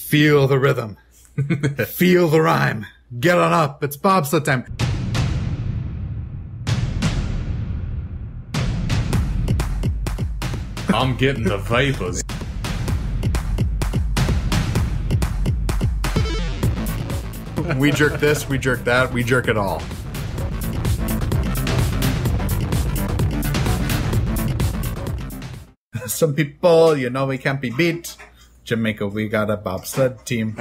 Feel the rhythm. Feel the rhyme. Get on up. It's bobsled time. I'm getting the vapors. We jerk this, we jerk that, we jerk it all. Some people, you know, we can't be beat. Jamaica, we got a bobsled team.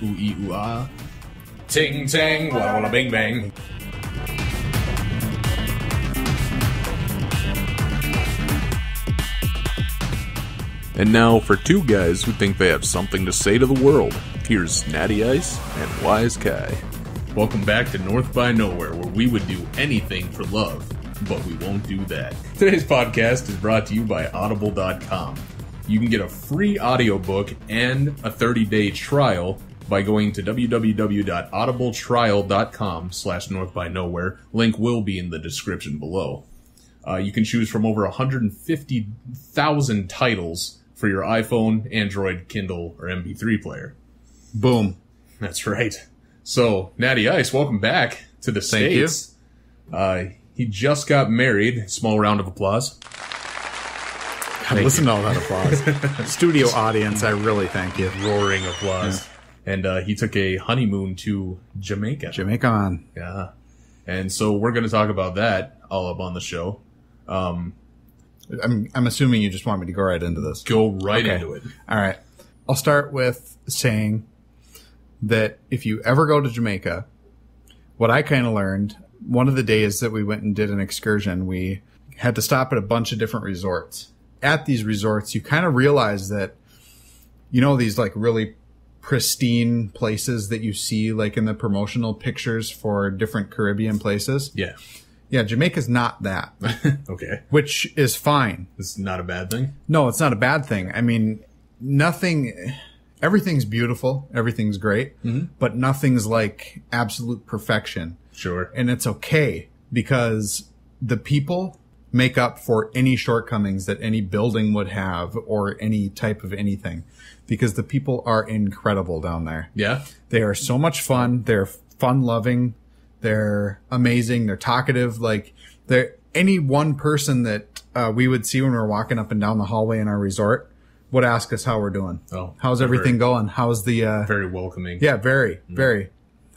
Ooh-ee, ooh-ah. Ting-tang, walla-walla-bing-bang. And now for two guys who think they have something to say to the world. Here's Natty Ice and Wise Kai. Welcome back to North by Nowhere, where we would do anything for love, but we won't do that. Today's podcast is brought to you by Audible.com. You can get a free audiobook and a 30-day trial by going to www.audibletrial.com/northbynowhere. Link will be in the description below. You can choose from over 150,000 titles for your iPhone, Android, Kindle, or MP3 player. Boom. That's right. So, Natty Ice, welcome back to the States. Thank you. He just got married. Small round of applause. Listen to all that applause. Studio audience, I really thank you. Roaring applause. Yeah. And he took a honeymoon to Jamaica. Jamaica on. Yeah. And so we're going to talk about that all up on the show. I'm assuming you just want me to go right into this. Go right into it. All right. I'll start with saying that if you ever go to Jamaica, what I kind of learned, one of the days that we went and did an excursion, we had to stop at a bunch of different resorts. At these resorts, you kind of realize that, you know, these like really pristine places that you see like in the promotional pictures for different Caribbean places. Yeah. Yeah, Jamaica's not that. Okay. Which is fine. It's not a bad thing? No, it's not a bad thing. I mean, everything's beautiful. Everything's great. Mm-hmm. But nothing's like absolute perfection. Sure. And it's okay because the people make up for any shortcomings that any building would have or any type of anything. Because the people are incredible down there. Yeah. They are so much fun. They're fun-loving. They're amazing. They're talkative. Like, they're any one person that we would see when we're walking up and down the hallway in our resort would ask us how we're doing. Oh, how's everything going? How's the very welcoming. Yeah, very, very.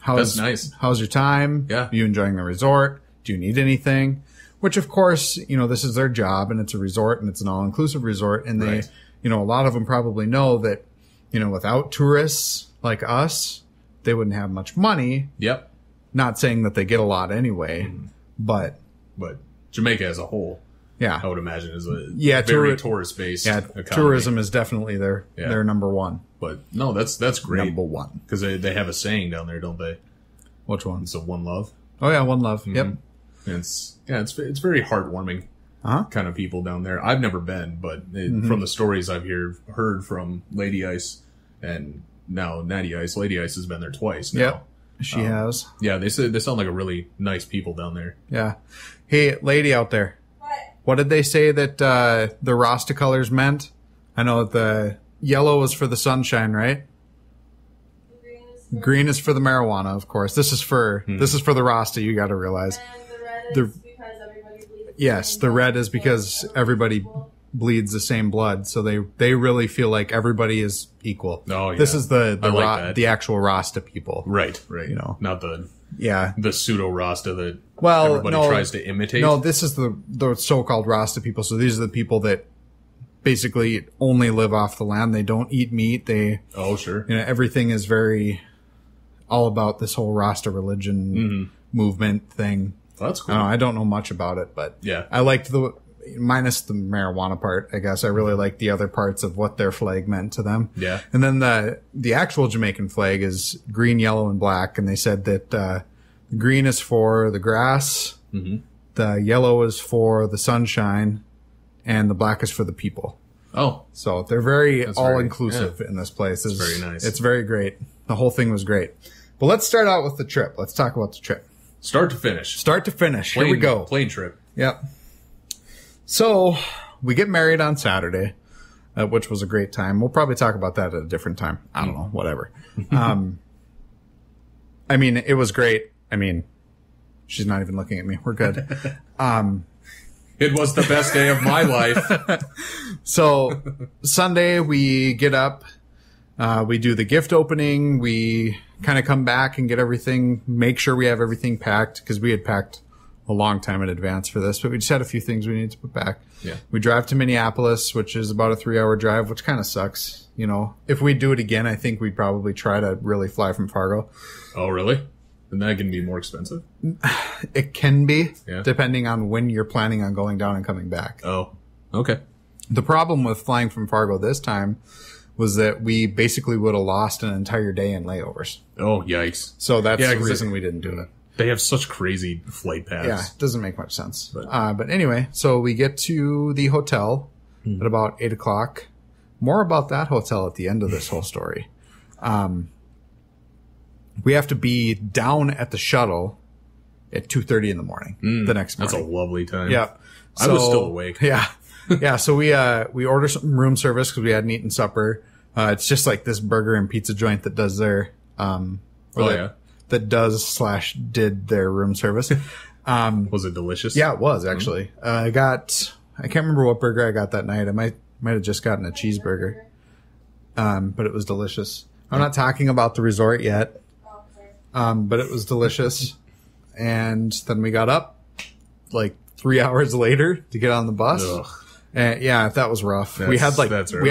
That's nice. How's your time? Yeah. Are you enjoying the resort? Do you need anything? Which, of course, you know, this is their job, and it's a resort, and it's an all-inclusive resort, and they, you know, a lot of them probably know that, you know, without tourists like us, they wouldn't have much money. Yep. Not saying that they get a lot anyway, but Jamaica as a whole, yeah, I would imagine is a very tourist-based economy. Tourism is definitely their number one. But no, that's great. Number one. Because they have a saying down there, don't they? Which one? It's a one love. Oh yeah, one love. Mm-hmm. Yep. And it's very heartwarming kind of people down there. I've never been, but from the stories I've heard from Lady Ice and now Natty Ice, Lady Ice has been there twice now. Yep. She has. Yeah, they sound like a really nice people down there. Yeah. Hey, lady out there. What did they say that the Rasta colors meant? I know the yellow was for the sunshine, right? Green is for the marijuana, of course. This is for the Rasta, you got to realize. And the red is because everybody bleeds. Yes, the red is because everybody bleeds the same blood, so they really feel like everybody is equal. Oh, yeah. This is the actual Rasta people. Right. You know, not the pseudo Rasta that everybody tries to imitate. No, this is the so-called Rasta people. So these are the people that basically only live off the land. They don't eat meat. Sure. You know, everything is very all about this whole Rasta religion movement thing. Well, that's cool. I don't know much about it, but yeah, I liked minus the marijuana part, I guess. I really like the other parts of what their flag meant to them. Yeah. And then the actual Jamaican flag is green, yellow, and black. And they said that the green is for the grass, the yellow is for the sunshine, and the black is for the people. Oh. So they're very all-inclusive in this place. It's very nice. It's very great. The whole thing was great. But let's start out with the trip. Let's talk about the trip. Start to finish. Here we go. Plane trip. Yep. So we get married on Saturday, which was a great time. We'll probably talk about that at a different time. I don't know, whatever. I mean, it was great. I mean, she's not even looking at me. We're good. It was the best day of my life. So Sunday we get up, we do the gift opening. We kind of come back and get everything, make sure we have everything packed, because we had packed a long time in advance for this, but we just had a few things we needed to put back. Yeah. We drive to Minneapolis, which is about a 3-hour drive, which kind of sucks. You know, if we do it again, I think we'd probably try to really fly from Fargo. Oh, really? Then that can be more expensive? It can be, Yeah. depending on when you're planning on going down and coming back. Oh, okay. The problem with flying from Fargo this time was that we basically would have lost an entire day in layovers. Oh, yikes. So that's Yeah, the 'cause reason we didn't do it. They have such crazy flight paths. Yeah, it doesn't make much sense. But- But anyway, so we get to the hotel at about 8 o'clock. More about that hotel at the end of this whole story. We have to be down at the shuttle at 2:30 in the morning the next morning. That's a lovely time. Yeah. I was still awake. Yeah. Yeah. So we order some room service because we hadn't eaten supper. It's just like this burger and pizza joint that does their, that did their room service. Was it delicious? Yeah, it was actually. I can't remember what burger I got that night. I might have just gotten a cheeseburger. But it was delicious. I'm not talking about the resort yet. But it was delicious. And then we got up like 3 hours later to get on the bus. Ugh. And yeah, that was rough. That's We had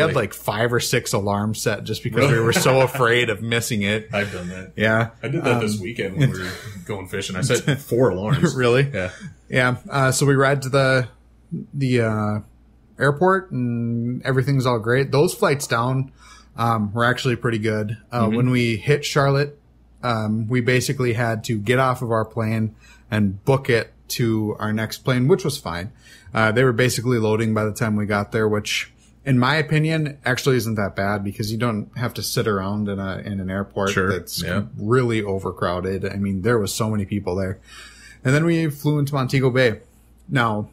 early. like 5 or 6 alarms set just because we were so afraid of missing it. I've done that. Yeah. I did that this weekend when we were going fishing. I set 4 alarms. Really? Yeah. Yeah. So we ride to the airport and everything's all great. Those flights down were actually pretty good. When we hit Charlotte, we basically had to get off of our plane and book it to our next plane, which was fine. They were basically loading by the time we got there, which in my opinion actually isn't that bad because you don't have to sit around in an airport that's really overcrowded. I mean, there was so many people there. And then we flew into Montego Bay. Now,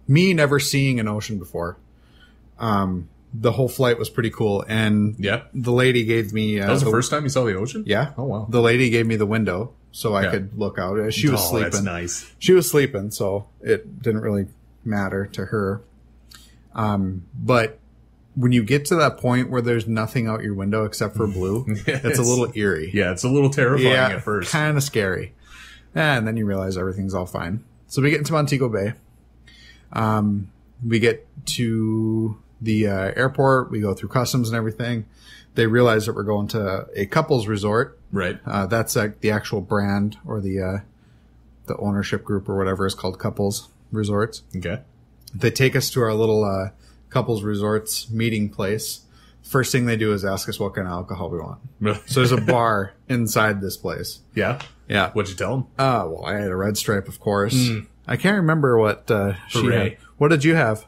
me never seeing an ocean before, the whole flight was pretty cool. And the lady gave me... that was the first time you saw the ocean? Yeah. Oh, wow. The lady gave me the window so I could look out. She was sleeping. That's nice. She was sleeping, so it didn't really matter to her. But when you get to that point where there's nothing out your window except for blue, it's a little eerie. Yeah, it's a little terrifying at first. Kind of scary. And then you realize everything's all fine. So we get into Montego Bay. We get to the airport. We go through customs and everything. They realize that we're going to a couples resort. Right. That's the actual brand or the ownership group or whatever is called Couples Resorts. Okay. They take us to our little couples resorts meeting place. First thing they do is ask us what kind of alcohol we want. Really? So there's a bar inside this place. Yeah? Yeah. What'd you tell them? Well, I had a Red Stripe, of course. I can't remember what she had. What did you have?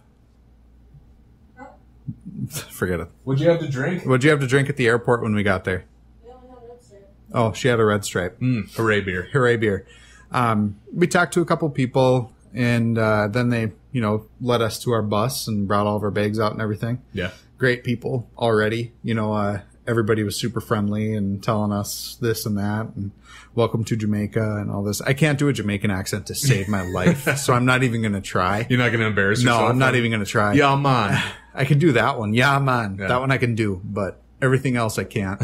Forget it. What'd you have to drink? What'd you have to drink at the airport when we got there? Oh, she had a Red Stripe. Hooray beer. Hooray beer. We talked to a couple people, and then they, led us to our bus and brought all of our bags out and everything. Yeah. Great people already. Everybody was super friendly and telling us this and that, and welcome to Jamaica and all this. I can't do a Jamaican accent to save my life, so I'm not even going to try. You're not going to embarrass yourself? No, I'm not even going to try. Yeah, man. I can do that one. Yeah, man. Yeah. That one I can do, but everything else I can't.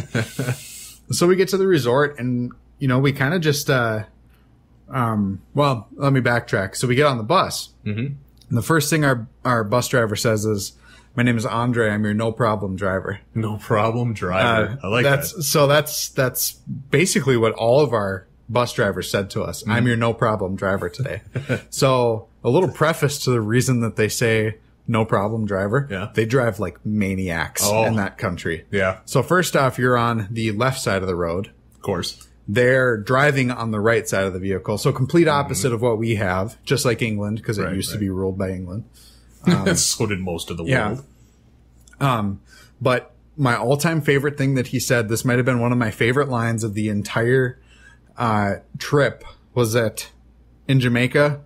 So we get to the resort and, we kind of just, let me backtrack. So we get on the bus. Mm-hmm. And the first thing our bus driver says is, "My name is Andre. I'm your no problem driver." No problem driver. I like that. So that's basically what all of our bus drivers said to us. I'm your no problem driver today. So a little preface to the reason that they say no problem driver. Yeah. They drive like maniacs in that country. Yeah. So first off, you're on the left side of the road. Of course. They're driving on the right side of the vehicle. So complete opposite of what we have, just like England, because it used to be ruled by England. So did most of the world. But my all-time favorite thing that he said, this might have been one of my favorite lines of the entire trip, was that in Jamaica,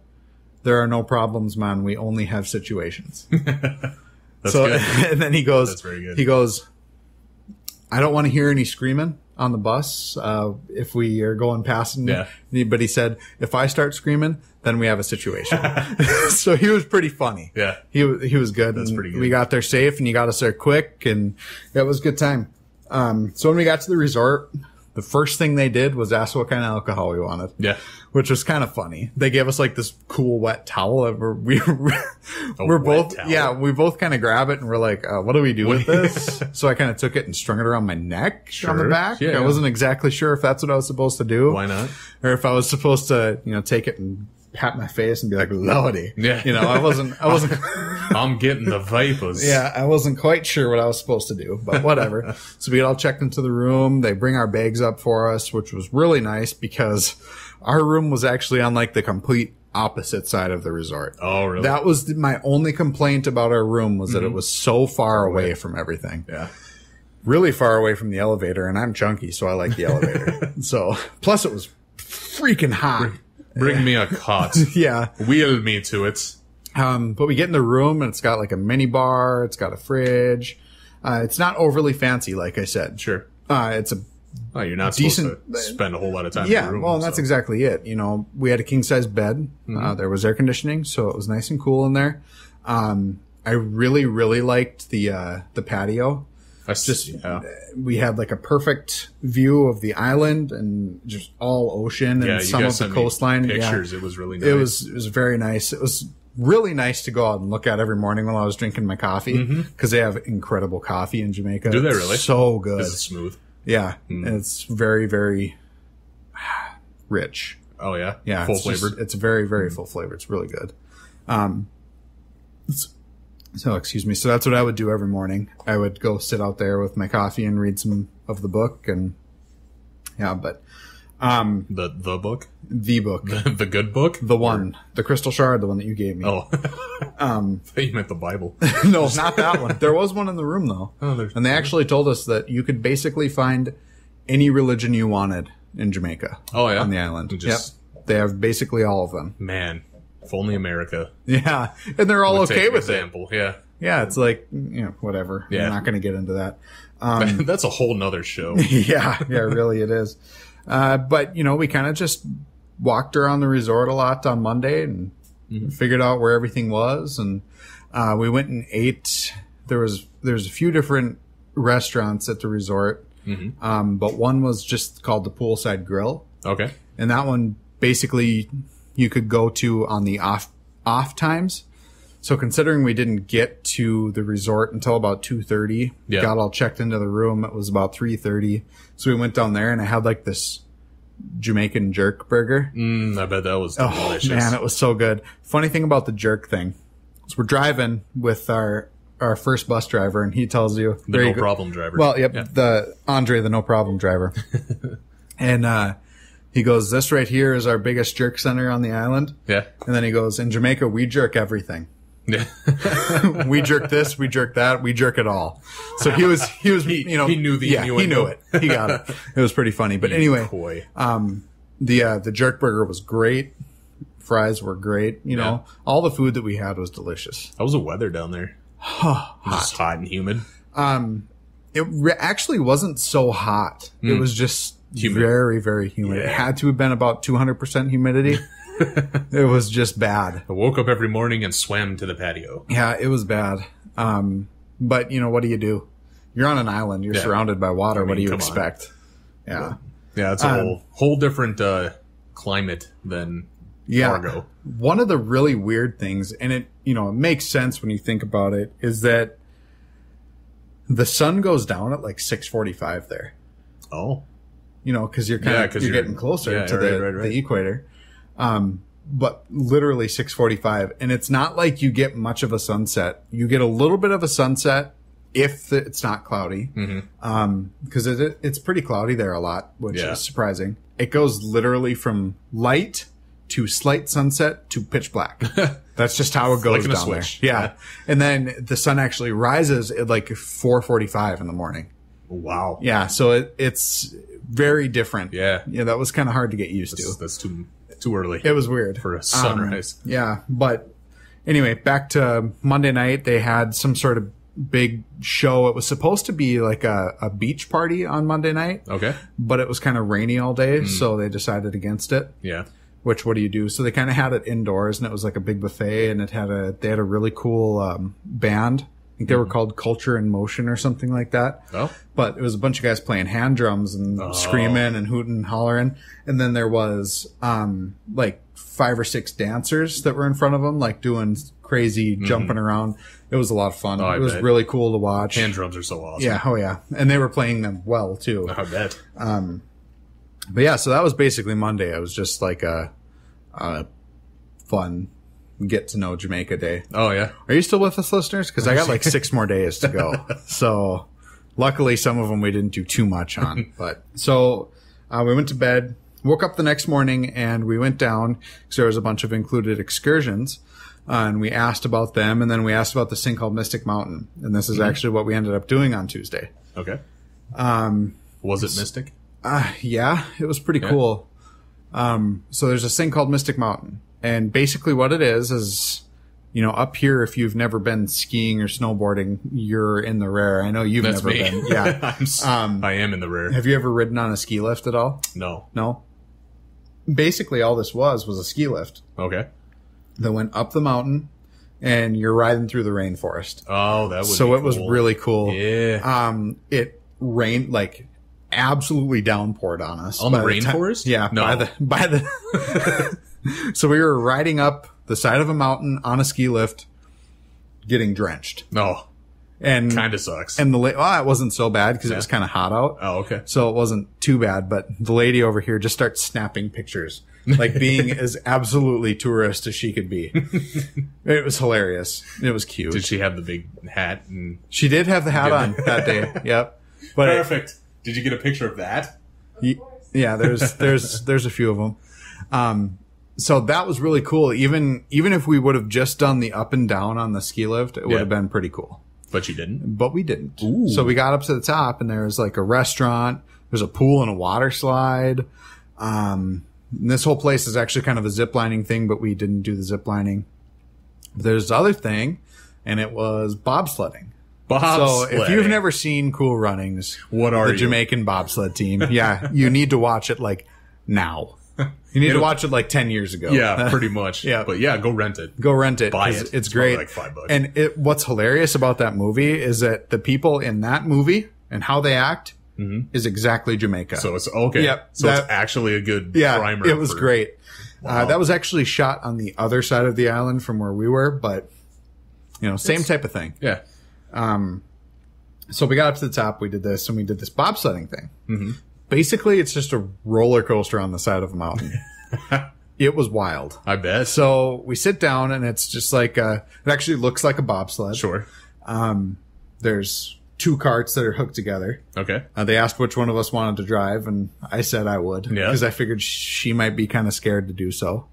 there are no problems, man. We only have situations. That's good. And then he goes, That's very good. He goes, I don't want to hear any screaming on the bus if we are going past. Yeah. But he said, if I start screaming, then we have a situation. So he was pretty funny. Yeah. He was good. That's pretty good. We got there safe, and he got us there quick, and it was a good time. So when we got to the resort, the first thing they did was ask what kind of alcohol we wanted. Yeah. Which was kind of funny. They gave us like this cool wet towel. We both kind of grab it and we're like, what do we do with this? So I kind of took it and strung it around my neck on the back. Yeah, I wasn't exactly sure if that's what I was supposed to do. Why not? Or if I was supposed to, take it and pat my face and be like, Lordy. Yeah. I wasn't. I'm getting the vapors. Yeah, I wasn't quite sure what I was supposed to do, but whatever. So we get all checked into the room. They bring our bags up for us, which was really nice because our room was actually on like the complete opposite side of the resort. Oh, really? That was my only complaint about our room was that it was so far away from everything. Yeah. Really far away from the elevator, and I'm chunky, so I like the elevator. So, plus it was freaking hot. Bring me a cot. Yeah. Wheel me to it. But we get in the room and it's got like a mini bar. It's got a fridge. It's not overly fancy, like I said. Sure. It's a You're not decent, supposed to spend a whole lot of time in the room. Well, and that's exactly it. We had a king size bed. There was air conditioning, so it was nice and cool in there. I really, really liked the patio. We had like a perfect view of the island and just all ocean and some of the coastline. Pictures. It was really nice. It was very nice. It was really nice to go out and look at every morning while I was drinking my coffee because they have incredible coffee in Jamaica. Do they really? It's so good. Is it smooth? Yeah. It's very, very rich. Oh, yeah? Yeah. Full flavored? It's very, very full flavored. It's really good. So, excuse me. So that's what I would do every morning. I would go sit out there with my coffee and read some of the book and the book? The book. The good book? The one. The Crystal Shard, the one that you gave me. Oh. I thought you meant the Bible. No, not that one. There was one in the room though. And they actually told us that you could basically find any religion you wanted in Jamaica. Oh, yeah? On the island. Yep. They have basically all of them. Man. If only America. Yeah. And they're all okay with example. It. Yeah. It's like, whatever. Yeah. I'm not going to get into that. That's a whole nother show. Yeah, really it is. But, we kind of just walked around the resort a lot on Monday and figured out where everything was. And we went and ate. There's a few different restaurants at the resort. But one was just called the Poolside Grill. Okay. And that one basically you could go to on the off times. So considering we didn't get to the resort until about 2:30, got all checked into the room. It was about 3:30. So we went down there and I had like this Jamaican jerk burger. I bet that was delicious. Oh man, it was so good. Funny thing about the jerk thing is we're driving with our first bus driver and he tells you the no problem driver. Well, the Andre, the no problem driver. And, he goes, this right here is our biggest jerk center on the island. Yeah. And then he goes, in Jamaica, we jerk everything. Yeah. We jerk this, we jerk that, we jerk it all. So he was, he knew the innuendo. He knew it. He got it. It was pretty funny. But anyway, the jerk burger was great. Fries were great. All the food that we had was delicious. How was the weather down there? It was hot and humid. It actually wasn't so hot. It was just humid. Very, very humid. Yeah. It had to have been about 200% humidity. It was just bad. I woke up every morning and swam to the patio. Yeah, it was bad. But, what do you do? You're on an island. You're surrounded by water. What do you expect? Yeah. Yeah, it's a whole different climate than Fargo. One of the really weird things, and it makes sense when you think about it, is that the sun goes down at like 6:45 there. Oh. Because you're getting closer to the equator. But literally 6:45, and it's not like you get much of a sunset. You get a little bit of a sunset if it's not cloudy. Because it's pretty cloudy there a lot, which is surprising. It goes literally from light to slight sunset to pitch black. That's just how it goes down there. Yeah. And then the sun actually rises at like 4:45 in the morning. Wow. Yeah. So it's very different. Yeah. Yeah. That was kind of hard to get used to. That's too too early. It was weird. For a sunrise. Yeah. But anyway, back to Monday night, they had some sort of big show. It was supposed to be like a beach party on Monday night. Okay. But it was kind of rainy all day, so they decided against it. Yeah. Which, what do you do? So they kind of had it indoors, and it was like a big buffet, and they had a really cool band. I think they were called Culture in Motion or something like that. Oh. But it was a bunch of guys playing hand drums and screaming and hooting and hollering. And then there was like 5 or 6 dancers that were in front of them, like doing crazy jumping around. It was a lot of fun. It was really cool to watch. Hand drums are so awesome. Yeah, oh yeah. And they were playing them well, too. I bet. But yeah, so that was basically Monday. It was just like a fun get to know Jamaica day. Oh, yeah. Are you still with us, listeners? Because I got like 6 more days to go. So luckily, some of them we didn't do too much on. But so we went to bed, woke up the next morning, and we went down because there was a bunch of included excursions. And we asked about them, and then we asked about this thing called Mystic Mountain. And this is actually what we ended up doing on Tuesday. Okay. Was it Mystic? Yeah, it was pretty cool. So there's this thing called Mystic Mountain. And basically what it is, you know, up here, if you've never been skiing or snowboarding, you're in the rare. I know you've That's never me. been. Yeah. I am in the rare. Have you ever ridden on a ski lift at all? No. No? Basically all this was a ski lift Okay. that went up the mountain, and you're riding through the rainforest. Oh, that was So it was really cool. Yeah. It rained like absolutely downpoured on us. On the By rainforest? Yeah. No. By the So we were riding up the side of a mountain on a ski lift, getting drenched. No. And Kind of sucks. And it wasn't so bad because it was kind of hot out. Oh, okay. So it wasn't too bad, but the lady over here just starts snapping pictures, like being as absolutely tourist as she could be. It was hilarious. It was cute. Did she have the big hat? And She did have the hat on that day. Yep. But perfect. Did you get a picture of that? Yeah, there's a few of them. So that was really cool. Even if we would have just done the up and down on the ski lift, it would have been pretty cool. But you didn't? But we didn't. Ooh. So we got up to the top, and there was like a restaurant. There's a pool and a water slide. And this whole place is actually kind of a zip lining thing, but we didn't do the zip lining. There's the other thing, and it was bobsledding. So if you've never seen Cool Runnings, what are the you? Jamaican bobsled team? Yeah, you need to watch it like now. You need to watch it like 10 years ago. Yeah, pretty much. Yeah. But yeah, go rent it. Go rent it. Buy it. It's great. Like $5. And what's hilarious about that movie is that the people in that movie and how they act is exactly Jamaica. So it's okay. Yep. So it's actually a good primer. It was great. Wow. That was actually shot on the other side of the island from where we were, but you know, same type of thing. Yeah. So we got up to the top, we did this, and we did this bobsledding thing. Mm-hmm. Basically, it's just a roller coaster on the side of a mountain. It was wild. I bet. So we sit down, and it's just like it actually looks like a bobsled. Sure. There's 2 carts that are hooked together. Okay. They asked which one of us wanted to drive, and I said I would. Yeah. Because I figured she might be kind of scared to do so.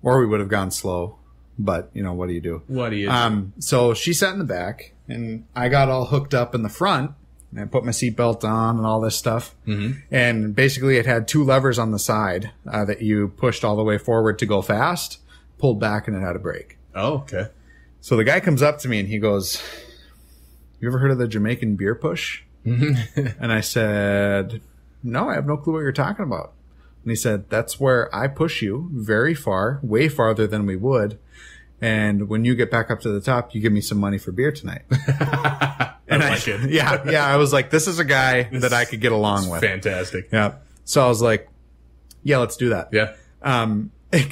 Or we would have gone slow. But, you know, what do you do? What do you do? So she sat in the back, and I got all hooked up in the front. And I put my seatbelt on and all this stuff. Mm-hmm. And basically it had 2 levers on the side that you pushed all the way forward to go fast, pulled back, and it had a brake. Oh, okay. So the guy comes up to me and he goes, "You ever heard of the Jamaican beer push?" And I said, "No, I have no clue what you're talking about." And he said, "That's where I push you very far, way farther than we would. And when you get back up to the top, you give me some money for beer tonight." And I like it. Yeah. I was like, this is a guy that I could get along with. Fantastic. Yeah. So I was like, yeah, let's do that. Yeah.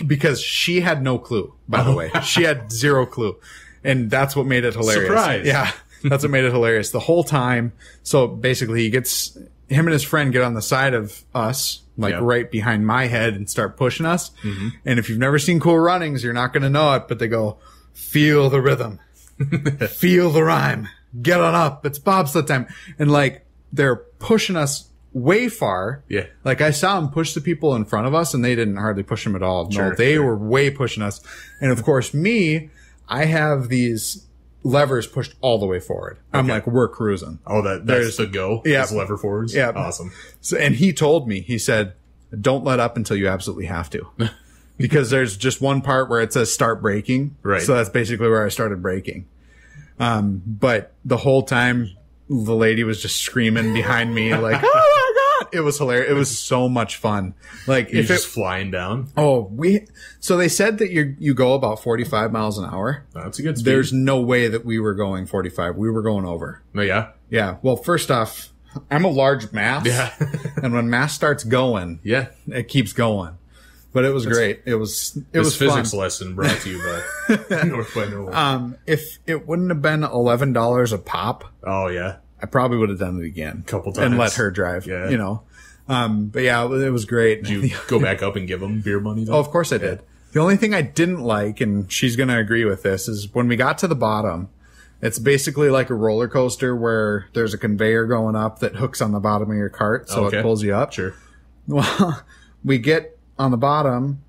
Because she had no clue, by the way. She had 0 clue. And that's what made it hilarious. Surprise. Yeah. That's what made it hilarious the whole time. So basically him and his friend get on the side of us, like right behind my head, and start pushing us. Mm-hmm. And if you've never seen Cool Runnings, you're not going to know it, but they go, "Feel the rhythm, feel the rhyme, get on up. It's bobsled time." And like, they're pushing us way far. Yeah. Like I saw them push the people in front of us, and they didn't hardly push them at all. Sure, no, they were way pushing us. And of course I have these levers pushed all the way forward. I'm like, we're cruising. Oh, that's the go? Yeah. Is lever forwards? Yeah. Awesome. So, and he told me, he said, "Don't let up until you absolutely have to." because there's just one part where it says start braking. Right. So that's basically where I started braking. But the whole time the lady was just screaming behind me like, oh my God. It was hilarious. It was so much fun. Like You're just flying down. Oh, so they said that you go about 45 miles an hour. That's a good speed. There's no way that we were going 45. We were going over. Oh, yeah? Yeah. Well, first off, I'm a large mass. Yeah. And when mass starts going, yeah, it keeps going. But it was great. It was physics fun. lesson brought to you by North by Nowhere. If it wouldn't have been $11 a pop, oh yeah, I probably would have done it again. A couple times. And let her drive. Yeah. You know. But yeah, it was great. Did you go back up and give them beer money though? Oh, of course I did. The only thing I didn't like, and she's going to agree with this, is when we got to the bottom, it's basically like a roller coaster where there's a conveyor going up that hooks on the bottom of your cart, so it pulls you up. Sure. Well, we get on the bottom,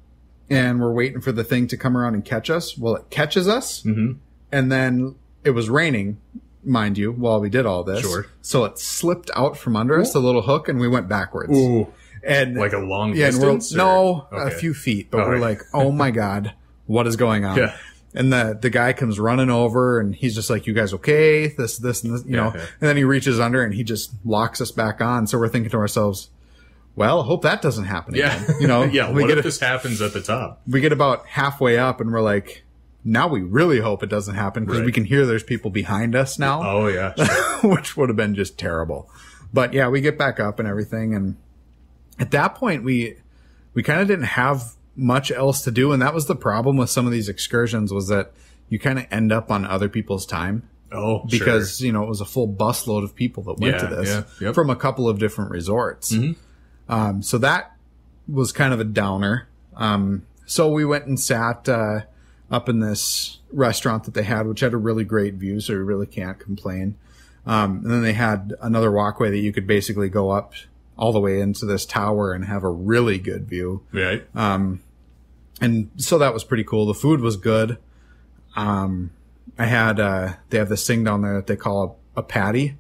and we're waiting for the thing to come around and catch us. Well, it catches us, and then it was raining, mind you, while we did all this. Sure. So it slipped out from under us, the little hook, and we went backwards. Ooh. And like a long distance? And a few feet. But we're like, oh my God, what is going on? Yeah. And the guy comes running over, and he's just like, you guys okay? This, and this, you know. Yeah. And then he reaches under, and he just locks us back on. So we're thinking to ourselves, well, hope that doesn't happen again. You know, yeah. What if this happens at the top? We get about halfway up, and we're like, now we really hope it doesn't happen because we can hear there's people behind us now. Oh yeah, which would have been just terrible. But yeah, we get back up and everything, and at that point we kind of didn't have much else to do, and that was the problem with some of these excursions, was that you kind of end up on other people's time. Oh, because you know, it was a full busload of people that went to this from a couple of different resorts. So that was kind of a downer. So we went and sat up in this restaurant that they had, which had a really great view, so we really can't complain. And then they had another walkway that you could basically go up all the way into this tower and have a really good view. Right. And so that was pretty cool. The food was good. I had, they have this thing down there that they call a patty.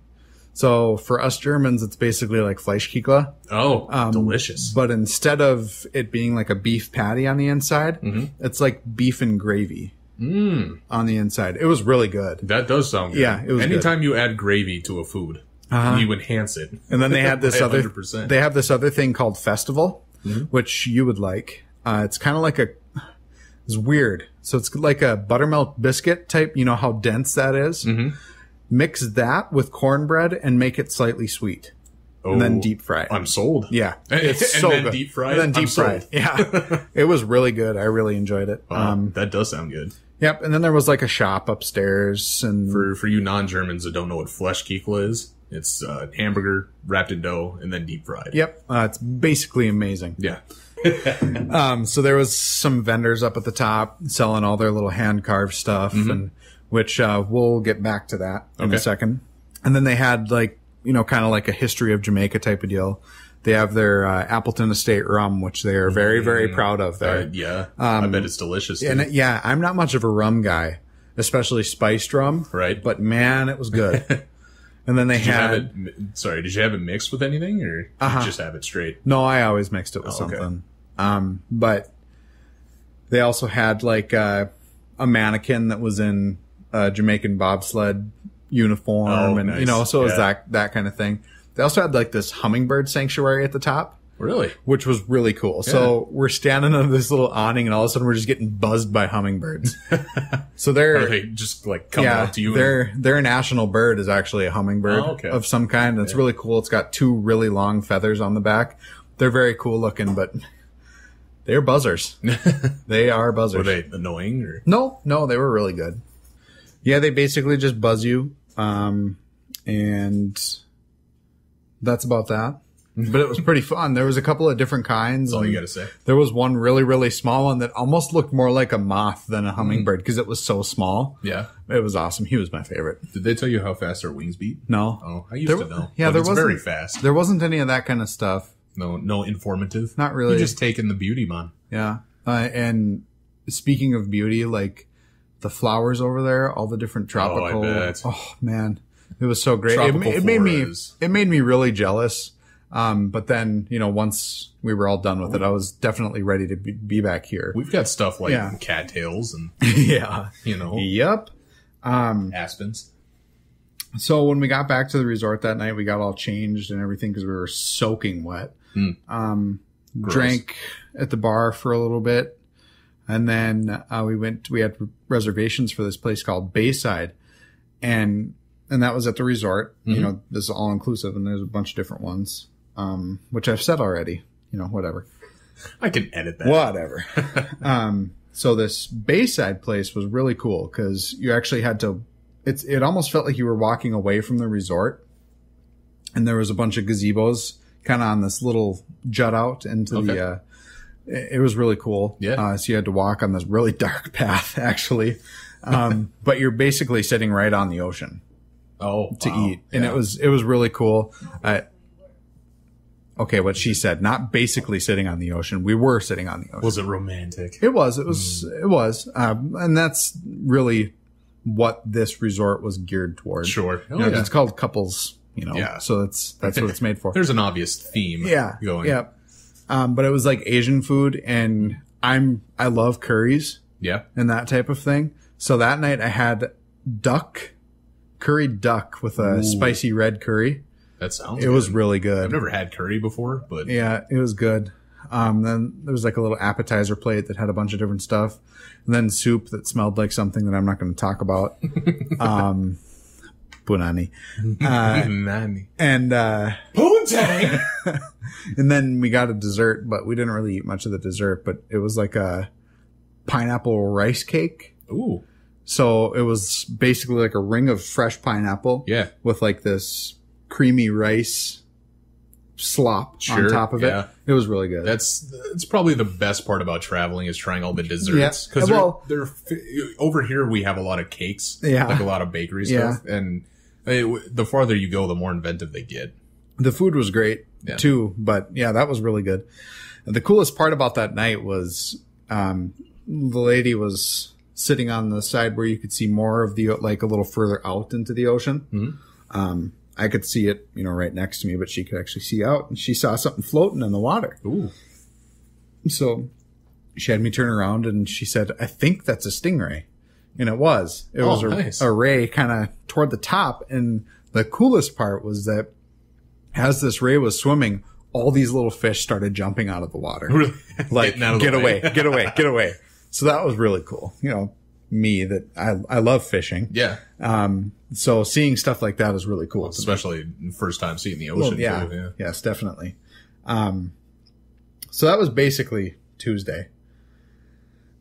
So for us Germans, it's basically like Fleischküchle. Oh, delicious. But instead of it being like a beef patty on the inside, it's like beef and gravy on the inside. It was really good. That does sound good. Yeah, it was Anytime you add gravy to a food, you enhance it. And then they had this other, 100%. they have this other thing called Festival, which you would like. It's kind of like it's weird. So it's like a buttermilk biscuit type, you know how dense that is? Mix that with cornbread and make it slightly sweet. And then deep fry it. I'm sold. Yeah. It's so and then good. deep fried? And then deep I'm fried. sold. Yeah. It was really good. I really enjoyed it. That does sound good. Yep. And then there was like a shop upstairs. And For you non-Germans that don't know what Fleischküchle is, it's hamburger wrapped in dough and then deep fried. Yep. It's basically amazing. Yeah. So there was some vendors up at the top selling all their little hand carved stuff, and which we'll get back to that in a second. And then they had like, you know, kind of like a history of Jamaica type of deal. They have their Appleton Estate Rum, which they are very, very proud of there. Yeah. I bet it's delicious. And yeah, I'm not much of a rum guy, especially spiced rum. Right. But man, it was good. And then they did you have it mixed with anything, or did you just have it straight? No, I always mixed it with something. But they also had like a mannequin that was in a Jamaican bobsled uniform, and nice. you know, so it was that kind of thing. They also had like this hummingbird sanctuary at the top. Really? Which was really cool. Yeah. So we're standing on this little awning, and all of a sudden we're just getting buzzed by hummingbirds. So are they just like coming up to you? Their national bird is actually a hummingbird of some kind. And it's really cool. It's got two really long feathers on the back. They're very cool looking, but they're buzzers. They are buzzers. Were they annoying? Or? No, they were really good. Yeah, they basically just buzz you. And that's about that. But it was pretty fun. There was a couple of different kinds. That's all you gotta say. There was one really, really small one that almost looked more like a moth than a hummingbird because it was so small. Yeah. It was awesome. He was my favorite. Did they tell you how fast their wings beat? No. Oh, I used to know. Yeah, but it's very fast. There wasn't any of that kind of stuff. No informative. Not really. You just taking the beauty, man. Yeah. And speaking of beauty, like the flowers over there, all the different tropical. Oh, I bet. Oh man, it was so great. Tropical It made me really jealous But then, once we were all done with it, I was definitely ready to be back here. We've got stuff like cattails and, yeah. Yep. Aspens. So when we got back to the resort that night, we got all changed and everything because we were soaking wet. Drank at the bar for a little bit. And then we had reservations for this place called Bayside. And that was at the resort. This is all inclusive and there's a bunch of different ones, which I've said already, whatever. I can edit that. Whatever. So this Bayside place was really cool because you actually had to, it almost felt like you were walking away from the resort. And there was a bunch of gazebos kind of on this little jut out into it was really cool. Yeah. So you had to walk on this really dark path, actually. But you're basically sitting right on the ocean. To eat. And it was really cool. Okay, what she said, not basically sitting on the ocean. We were sitting on the ocean. Was it romantic? It was. And that's really what this resort was geared towards. Sure. It's called couples, so that's what it's made for. There's an obvious theme going. Yeah. But it was like Asian food and I love curries. Yeah. And that type of thing. So that night I had curried duck with a spicy red curry. That sounds It was really good. I've never had curry before, but yeah, it was good. Then there was like a little appetizer plate that had a bunch of different stuff. And then soup that smelled like something that I'm not going to talk about. Punani. And Poontang! and then we got a dessert, but we didn't really eat much of the dessert, but it was like a pineapple rice cake. Ooh. So it was basically like a ring of fresh pineapple. Yeah. With like this creamy rice slop on top of it. It was really good. It's probably the best part about traveling is trying all the desserts. Yeah. Because over here we have a lot of cakes. Yeah. Like a lot of bakery stuff. And the farther you go, the more inventive they get. The food was great too, but yeah, that was really good. And the coolest part about that night was the lady was sitting on the side where you could see more of the, like a little further out into the ocean. I could see it, right next to me, but she could actually see out and she saw something floating in the water. Ooh. So she had me turn around and she said, I think that's a stingray. And it was nice. a ray kind of toward the top. And the coolest part was that as this ray was swimming, all these little fish started jumping out of the water. Really? Like, get away. So that was really cool. Me that I love fishing. Yeah. So seeing stuff like that is really cool. Especially first time seeing the ocean. Well, yeah. Too, yeah. Yes, definitely. So that was basically Tuesday.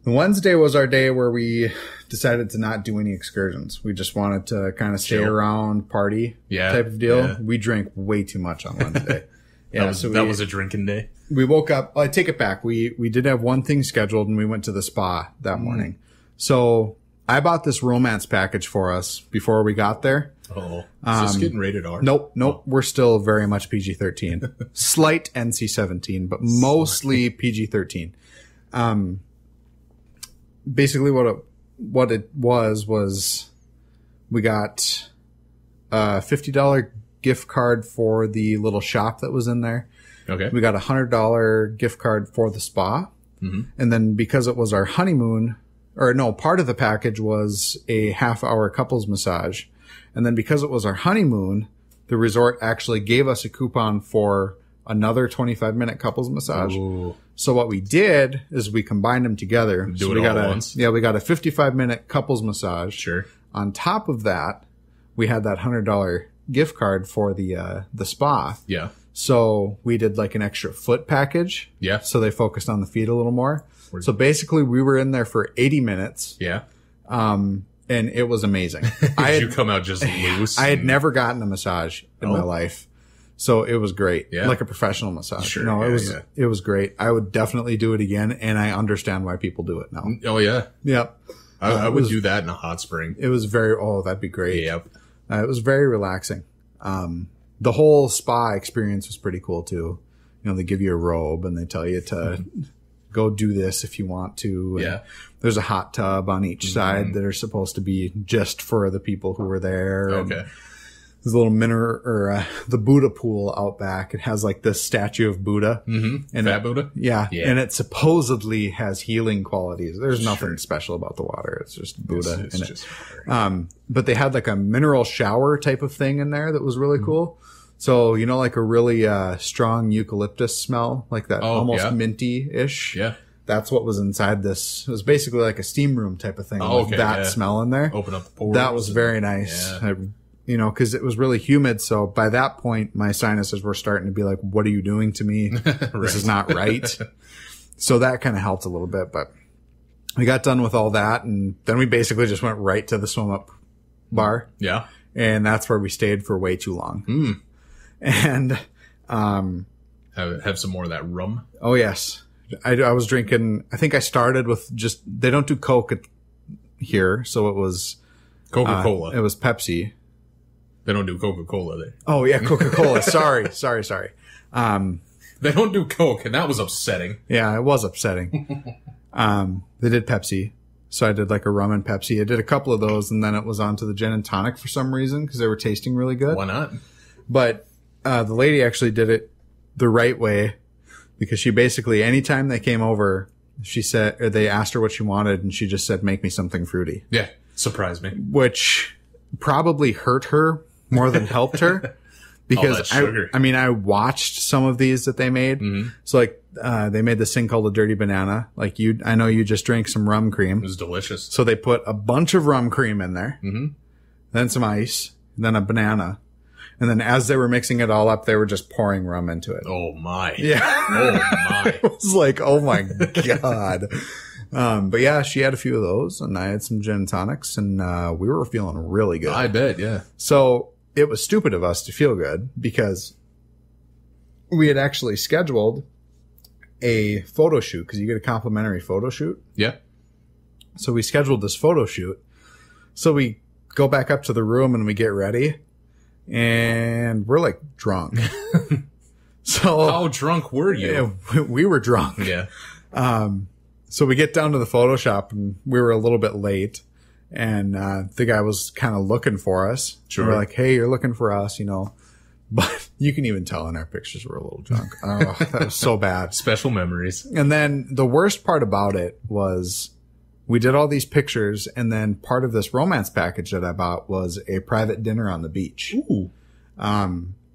Wednesday was our day where we decided to not do any excursions. We just wanted to kind of stay around, party type of deal. Yeah. We drank way too much on Wednesday. That was a drinking day. We woke up. I take it back. We did have one thing scheduled and we went to the spa that morning. So I bought this romance package for us before we got there. Oh, is this getting rated R? Nope. Oh. We're still very much PG-13. Slight NC-17, but mostly PG-13. Basically what it was we got a $50 gift card for the little shop that was in there. Okay. We got a $100 gift card for the spa. And then because it was our honeymoon, part of the package was a half-hour couples massage. And then because it was our honeymoon, the resort actually gave us a coupon for another 25-minute couples massage. Ooh. So what we did is we combined them together. Do it all at once? Yeah, we got a 55-minute couples massage. Sure. On top of that, we had that $100 gift card for the spa. Yeah. So we did like an extra foot package. Yeah. So they focused on the feet a little more. So basically we were in there for 80 minutes. Yeah. And it was amazing. Did you come out just loose? I had never gotten a massage in my life. So it was great. Yeah. Like a professional massage. Sure. No, it was great. I would definitely do it again. And I understand why people do it now. Oh, yeah. Yep. I would do that in a hot spring. It was that'd be great. Yep. It was very relaxing. The whole spa experience was pretty cool too. They give you a robe and they tell you to go do this if you want to. And yeah. There's a hot tub on each side that are supposed to be just for the people who were there. Okay. There's a little the Buddha pool out back. It has like this statue of Buddha. Mm-hmm. And Fat Buddha? Yeah. And it supposedly has healing qualities. There's nothing special about the water. It's just Buddha. It's just water. But they had like a mineral shower type of thing in there that was really cool. So, like a really strong eucalyptus smell, like that almost minty-ish. Yeah. That's what was inside this. It was basically like a steam room type of thing. With that smell in there. Open up the pores. That was very nice. Yeah. Because it was really humid. So by that point, my sinuses were starting to be like, what are you doing to me? This is not right. So that kind of helped a little bit. But we got done with all that. And then we basically just went right to the swim up bar. Yeah. And that's where we stayed for way too long. Mm. And have some more of that rum. Oh, yes. I was drinking. I think I started with they don't do Coke here. So it was Coca-Cola. It was Pepsi. They don't do Coca-Cola there. Oh, yeah, Coca-Cola. Sorry. They don't do Coke, and that was upsetting. Yeah, it was upsetting. They did Pepsi. So I did like a rum and Pepsi. I did a couple of those, and then it was on to the gin and tonic for some reason because they were tasting really good. Why not? But the lady actually did it the right way because she basically, anytime they came over, they asked her what she wanted, and she just said, make me something fruity. Yeah, surprised me. Which probably hurt her more than helped her because I watched some of these that they made. Mm-hmm. So like, they made this thing called a dirty banana. Like I know you just drank some rum cream. It was delicious. So they put a bunch of rum cream in there, then some ice, then a banana. And then as they were mixing it all up, they were just pouring rum into it. Oh my. Yeah. Oh my. It was like, oh my God. But yeah, she had a few of those and I had some gin and tonics and, we were feeling really good. I bet. Yeah. So it was stupid of us to feel good because we had actually scheduled a photo shoot because you get a complimentary photo shoot. Yeah. So we scheduled this photo shoot. So we go back up to the room and we get ready and we're like drunk. So how drunk were you? We were drunk. Yeah. So we get down to the photo shop and we were a little bit late and, the guy was kind of looking for us. Sure. We're like, hey, you're looking for us, but you can even tell in our pictures we're a little drunk. Oh, that was so bad. Special memories. And then the worst part about it was we did all these pictures and then part of this romance package that I bought was a private dinner on the beach. Ooh.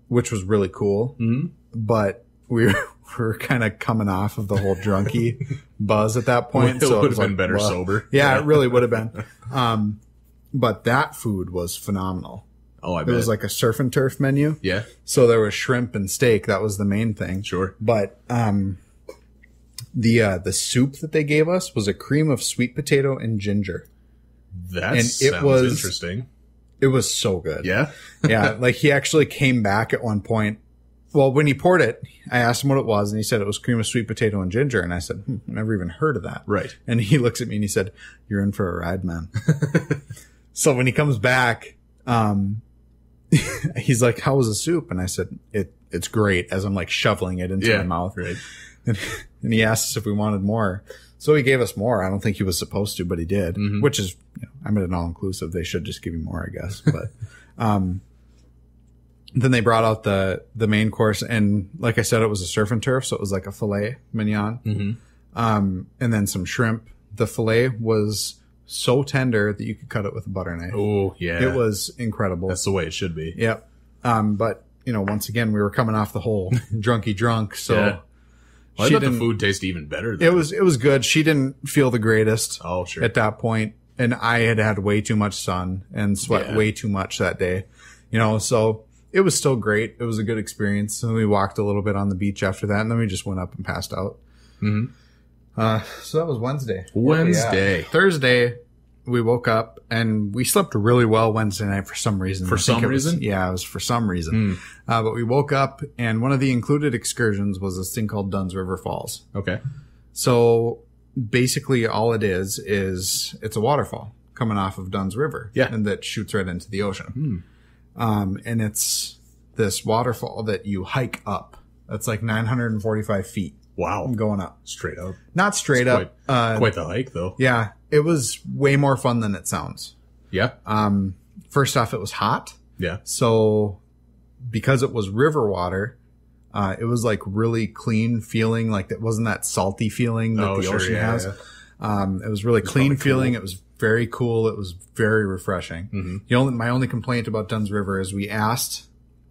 Which was really cool. Mm-hmm. But we were kind of coming off of the whole drunky buzz at that point. So it would have been like, better sober. Yeah, it really would have been. But that food was phenomenal. Oh, I bet. It was like a surf and turf menu. Yeah. So there was shrimp and steak. That was the main thing. Sure. But, the soup that they gave us was a cream of sweet potato and ginger. That sounds interesting. It was so good. Yeah. Yeah. Like he actually came back at one point. Well, when he poured it, I asked him what it was and he said it was cream of sweet potato and ginger. And I said, I never even heard of that. Right. And he looks at me and he said, you're in for a ride, man. So when he comes back, he's like, how was the soup? And I said, it's great as I'm like shoveling it into my mouth. Right. And he asked us if we wanted more. So he gave us more. I don't think he was supposed to, but he did, which is, I'm at an all inclusive. They should just give you more, I guess. But, then they brought out the main course and like I said, it was a surf and turf. So it was like a filet mignon. Mm-hmm. And then some shrimp. The filet was so tender that you could cut it with a butter knife. Oh yeah. It was incredible. That's the way it should be. Yep. But once again, we were coming off the whole drunky drunk. So yeah. Well, I thought the food tasted even better. It was good. She didn't feel the greatest. Oh, sure. At that point. And I had way too much sun and sweat way too much that day, so it was still great. It was a good experience. And we walked a little bit on the beach after that. And then we just went up and passed out. Mm-hmm. So that was Wednesday. Thursday, we woke up and we slept really well Wednesday night for some reason. For some reason? Yeah, it was for some reason. But we woke up and one of the included excursions was this thing called Dunn's River Falls. Okay. So basically all it is it's a waterfall coming off of Dunn's River. Yeah. And that shoots right into the ocean. And it's this waterfall that you hike up. That's like 945 feet. Wow. Going up. Straight up. Not straight up. Quite the hike, though. Yeah. It was way more fun than it sounds. Yeah. First off, it was hot. Yeah. So because it was river water, it was like really clean feeling. Like it wasn't that salty feeling that the ocean has. Yeah. It was really clean feeling. Cool. It was very cool. It was very refreshing. Mm-hmm. My only complaint about Dunn's River is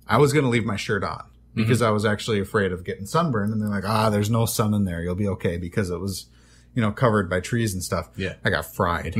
I was going to leave my shirt on because I was actually afraid of getting sunburned. And they're like, there's no sun in there. You'll be okay, because it was, covered by trees and stuff. Yeah. I got fried,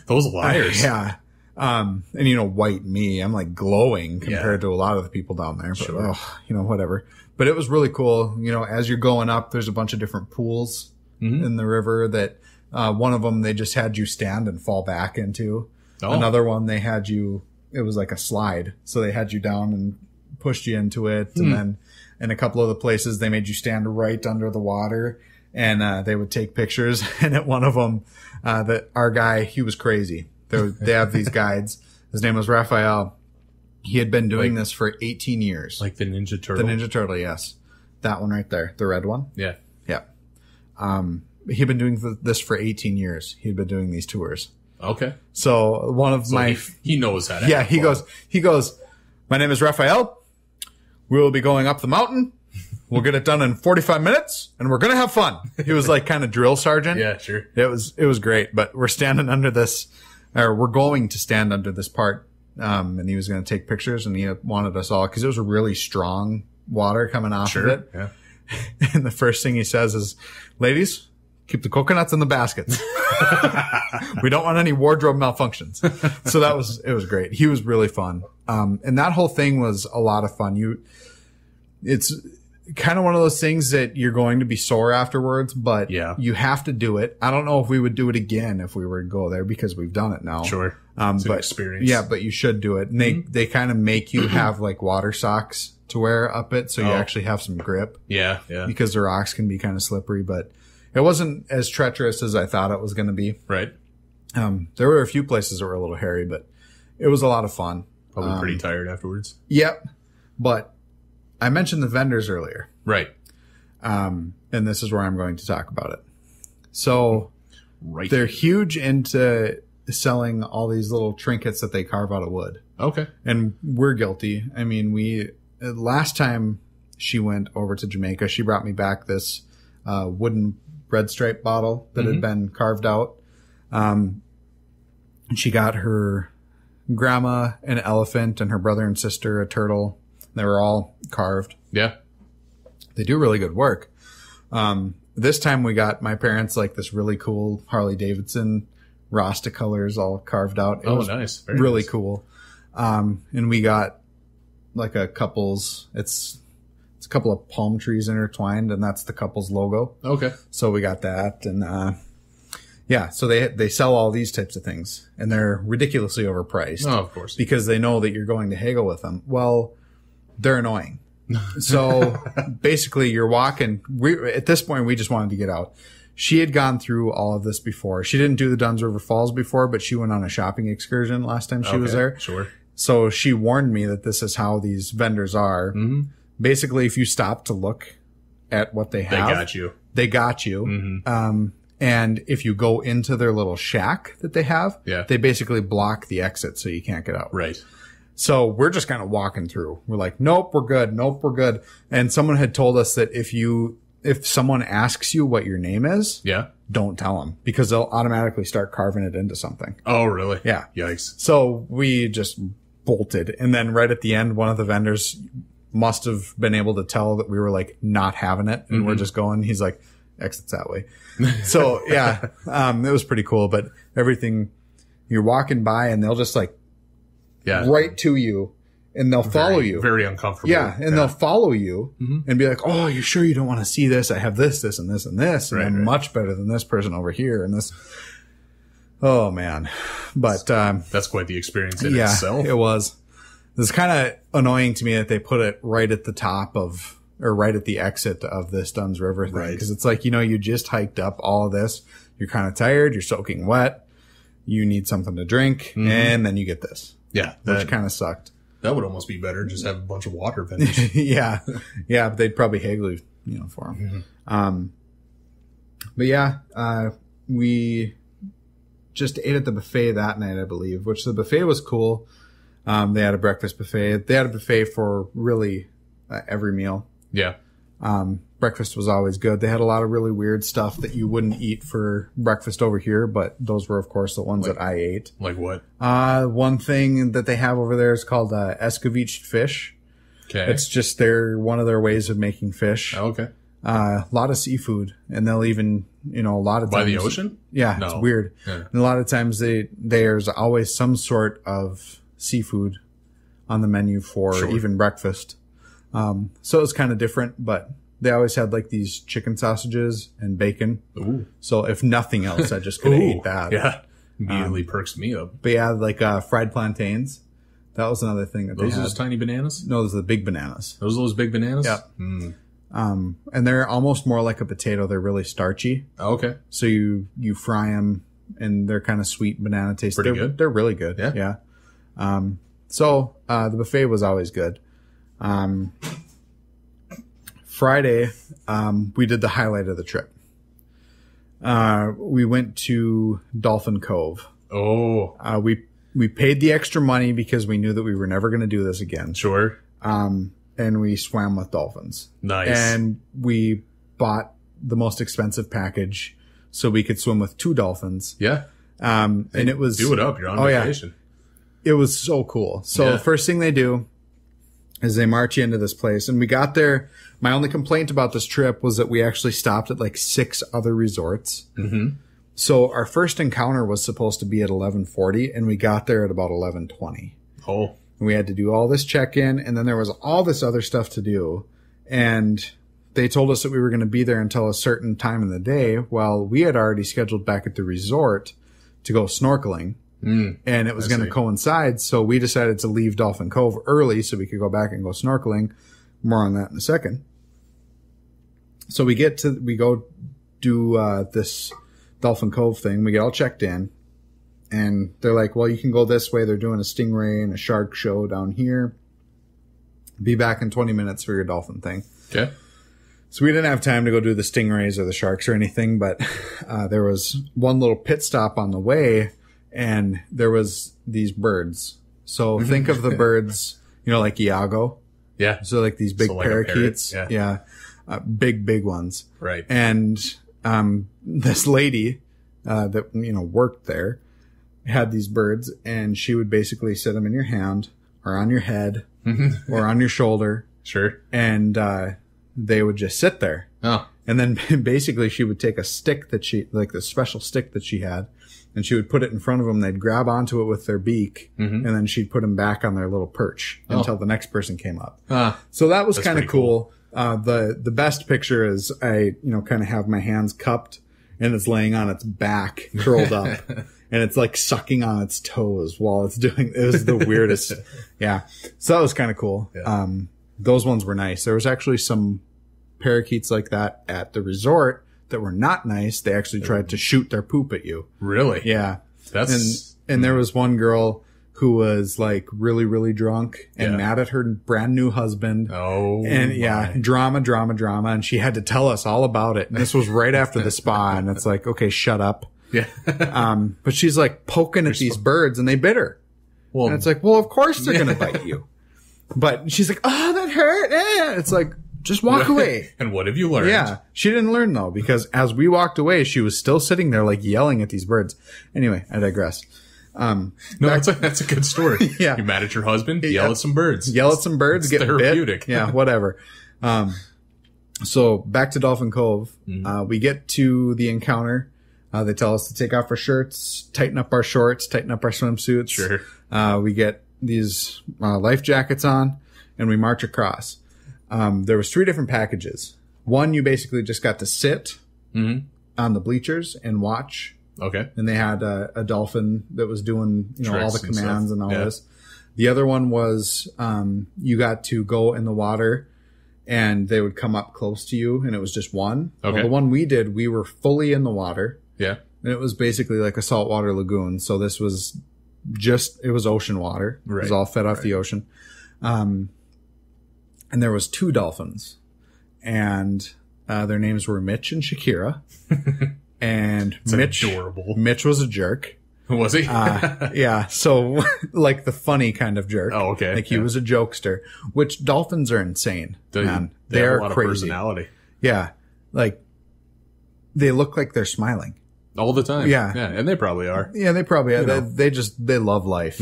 Those liars. Yeah. And white me, I'm like glowing compared to a lot of the people down there, but whatever. But it was really cool. As you're going up, there's a bunch of different pools in the river that, one of them, they just had you stand and fall back into. Oh. Another one, it was like a slide. So they had you down and pushed you into it. And then in a couple of the places, they made you stand right under the water, and, they would take pictures. And at one of them, our guy, he was crazy. They have these guides. His name was Raphael. He had been doing this for 18 years. Like the Ninja Turtle? The Ninja Turtle, yes. That one right there. The red one? Yeah. Yeah. He'd been doing this for 18 years. He'd been doing these tours. Okay. So he knows how to. Yeah, he goes, my name is Raphael. We will be going up the mountain. We'll get it done in 45 minutes, and we're going to have fun. He was like kind of drill sergeant. Yeah, sure. It was great, but we're standing under this, or we're going to stand under this part. And he was going to take pictures, and he wanted us all, because it was a really strong water coming off of it. Yeah. And the first thing he says is, ladies, keep the coconuts in the baskets. We don't want any wardrobe malfunctions. So it was great. He was really fun. And that whole thing was a lot of fun. It's kind of one of those things that you're going to be sore afterwards, but you have to do it. I don't know if we would do it again if we were to go there, because we've done it now. Sure. It's an experience. Yeah, but you should do it. And they kind of make you have like water socks to wear up it, so you actually have some grip. Yeah, yeah. Because the rocks can be kind of slippery, but it wasn't as treacherous as I thought it was going to be. Right. There were a few places that were a little hairy, but it was a lot of fun. Probably pretty tired afterwards. Yep. But I mentioned the vendors earlier. Right. And this is where I'm going to talk about it. So they're huge into selling all these little trinkets that they carve out of wood. Okay. And we're guilty. I mean, last time she went over to Jamaica, she brought me back this wooden red stripe bottle that had been carved out. And she got her grandma an elephant and her brother and sister a turtle. They were all carved. Yeah. They do really good work. This time we got my parents like this really cool Harley Davidson Rasta colors all carved out. It was nice. Very really nice. Cool. And we got like a couple's, it's a couple of palm trees intertwined, and that's the couple's logo. Okay. So we got that. And, so they sell all these types of things, and they're ridiculously overpriced. Oh, of course. Because they know that you're going to haggle with them. Well, they're annoying. So basically you're walking. At this point, we just wanted to get out. She had gone through all of this before. She didn't do the Dunn's River Falls before, but she went on a shopping excursion last time she was there. Sure. So she warned me that this is how these vendors are. Mm-hmm. Basically, if you stop to look at what they have, They got you. Mm-hmm. And if you go into their little shack that they have, they basically block the exit so you can't get out. Right. So we're just kind of walking through. We're like, nope, we're good. Nope, we're good. And someone had told us that if someone asks you what your name is, don't tell them, because they'll automatically start carving it into something. Oh, really? Yeah. Yikes. So we just bolted. And then right at the end, one of the vendors must have been able to tell that we were like not having it, and we're just going. He's like, exits that way. So it was pretty cool. But everything, you're walking by and they'll just like right to you, and they'll follow you. Very uncomfortable. Yeah, and they'll follow you and be like, "Oh, you're sure you don't want to see this? I have this, this, and this, and this, and I'm much better than this person over here." And this, oh man, but that's quite the experience in itself. It was. It's kind of annoying to me that they put it right at the top of, or right at the exit of this Dunn's River thing, because it's like, you just hiked up all of this. You're kind of tired. You're soaking wet. You need something to drink, and then you get this. Yeah, which kind of sucked. That would almost be better. Just have a bunch of water vendors. yeah, but they'd probably haggle you, for them. But we just ate at the buffet that night, I believe. Which the buffet was cool. They had a breakfast buffet. They had a buffet for really every meal. Yeah. Breakfast was always good. They had a lot of really weird stuff that you wouldn't eat for breakfast over here, but those were, of course, the ones that I ate. Like what? One thing that they have over there is called Escovitch Fish. Okay. It's just one of their ways of making fish. Oh, okay. A lot of seafood, and they'll even, a lot of times. By the ocean? Yeah, No. It's weird. Yeah. And a lot of times there's always some sort of seafood on the menu for even breakfast. So it's kind of different, but they always had like these chicken sausages and bacon. Ooh. So if nothing else, I just could have ate that. Yeah. Immediately perks me up. But yeah, like fried plantains. That was another thing that Those they are had. those tiny bananas? No, those are the big bananas. Those are those big bananas? Yeah. Mm. And they're almost more like a potato. They're really starchy. Oh, okay. So you fry them, and they're kind of sweet banana taste. Pretty good. They're really good. Yeah. So the buffet was always good. Friday, we did the highlight of the trip. We went to Dolphin Cove. Oh. We paid the extra money because we knew that we were never going to do this again. Sure. And we swam with dolphins. Nice. And we bought the most expensive package so we could swim with 2 dolphins. Yeah. And it was... Do it up. You're on vacation. Yeah. It was so cool. So the first thing they do is they march you into this place. And we got there. My only complaint about this trip was that we actually stopped at like 6 other resorts. Mm-hmm. So our first encounter was supposed to be at 11:40, and we got there at about 11:20. Oh. And we had to do all this check-in, and then there was all this other stuff to do. And they told us that we were going to be there until a certain time in the day. Well, we had already scheduled back at the resort to go snorkeling. And it was going to coincide, so we decided to leave Dolphin Cove early so we could go back and go snorkeling. More on that in a second. So we go do this Dolphin Cove thing. We get all checked in, and they're like, well, you can go this way. They're doing a stingray and a shark show down here. Be back in 20 minutes for your dolphin thing. Okay. So we didn't have time to go do the stingrays or the sharks or anything, but there was one little pit stop on the way, and there was these birds. So think of the birds, like Iago. Yeah. So like these big parakeets. Parrot, yeah. Big ones. Right. And this lady that worked there had these birds, and she would basically sit them in your hand or on your head or on your shoulder. Sure. And they would just sit there. Oh. And then basically she would take a stick like the special stick that she had, and she would put it in front of them. They'd grab onto it with their beak, and then she'd put them back on their little perch until the next person came up. So that was kind of cool. The best picture is I, kind of have my hands cupped, and it's laying on its back, curled up, and it's like sucking on its toes while it's doing, it was the weirdest. Yeah. So that was kind of cool. Yeah. Those ones were nice. There was actually some parakeets like that at the resort that were not nice. They actually tried to shoot their poop at you. Really? Yeah. That's... And there was one girl who was like really, really drunk and mad at her brand new husband. Oh. And drama. And she had to tell us all about it. And this was right after the spa. And it's like, okay, shut up. Yeah. But she's like poking at these birds, and they bit her. Well, and it's like, well, of course they're going to bite you. But she's like, oh, that hurt. It's like, just walk away. And what have you learned? Yeah. She didn't learn though, because as we walked away, she was still sitting there like yelling at these birds. Anyway, I digress. No, that's a good story. Yeah. You're mad at your husband? Yell at some birds. Yell at some birds, It's get therapeutic. bit. Yeah, whatever. So back to Dolphin Cove. We get to the encounter. They tell us to take off our shirts, tighten up our shorts, tighten up our swimsuits. Sure. We get these life jackets on, and we march across. There was 3 different packages. One, you basically just got to sit on the bleachers and watch. Okay. And they had a dolphin that was doing, all the commands and all Yeah. this. The other one was you got to go in the water, and they would come up close to you, and it was just one. Okay. Well, the one we did, we were fully in the water. Yeah. And it was basically like a saltwater lagoon. So this was it was ocean water. Right. It was all fed off the ocean. And there was 2 dolphins, and their names were Mitch and Shakira. And It's adorable. Mitch was a jerk. Was he? Yeah. So like the funny kind of jerk. Oh, okay. Like he was a jokester, which dolphins are insane, man. They have They're a lot crazy. of personality. Yeah. Like they look like they're smiling. All the time. Yeah. Yeah, and they probably are. Yeah, they probably are. They love life.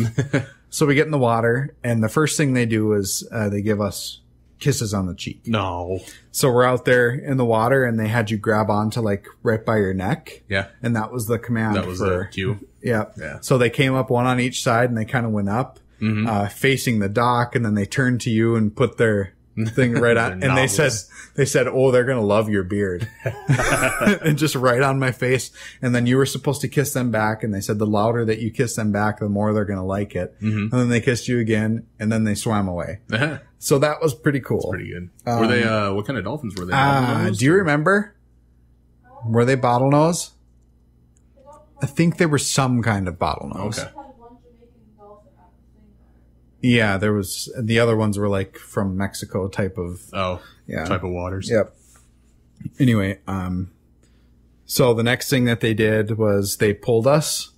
So we get in the water, and the first thing they do is they give us kisses on the cheek. No. So we're out there in the water, and they had you grab onto like right by your neck. Yeah. And that was the command. That was the cue. Yeah. Yeah. So they came up one on each side, and they kind of went up, facing the dock, and then they turned to you and put their thing right on, and they said, "Oh, they're gonna love your beard," and just right on my face. And then you were supposed to kiss them back, and they said the louder that you kiss them back, the more they're gonna like it. And then they kissed you again, and then they swam away. So that was pretty cool. That's pretty good. Were they? What kind of dolphins were they? Do you remember? Were they bottlenose? I think they were some kind of bottlenose. Okay. Yeah, there was the other ones were like from Mexico type of type of waters. Yep. Anyway, so the next thing that they did was they pulled us,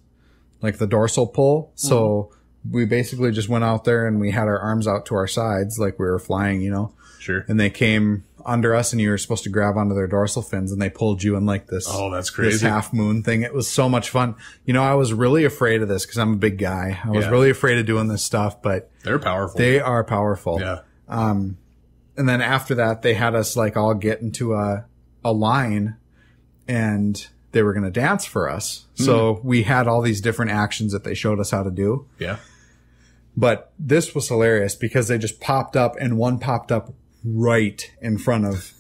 like the dorsal pull. So we basically just went out there and we had our arms out to our sides like we were flying, you know. Sure. And they came under us and you were supposed to grab onto their dorsal fins and they pulled you in like this. Oh, that's crazy. This half moon thing. It was so much fun. You know, I was really afraid of this because I'm a big guy. I was really afraid of doing this stuff, but they're powerful. They are powerful. Yeah. And then after that, they had us like all get into a line and they were going to dance for us. So we had all these different actions that they showed us how to do. Yeah. But this was hilarious because they just popped up and one popped up right in front of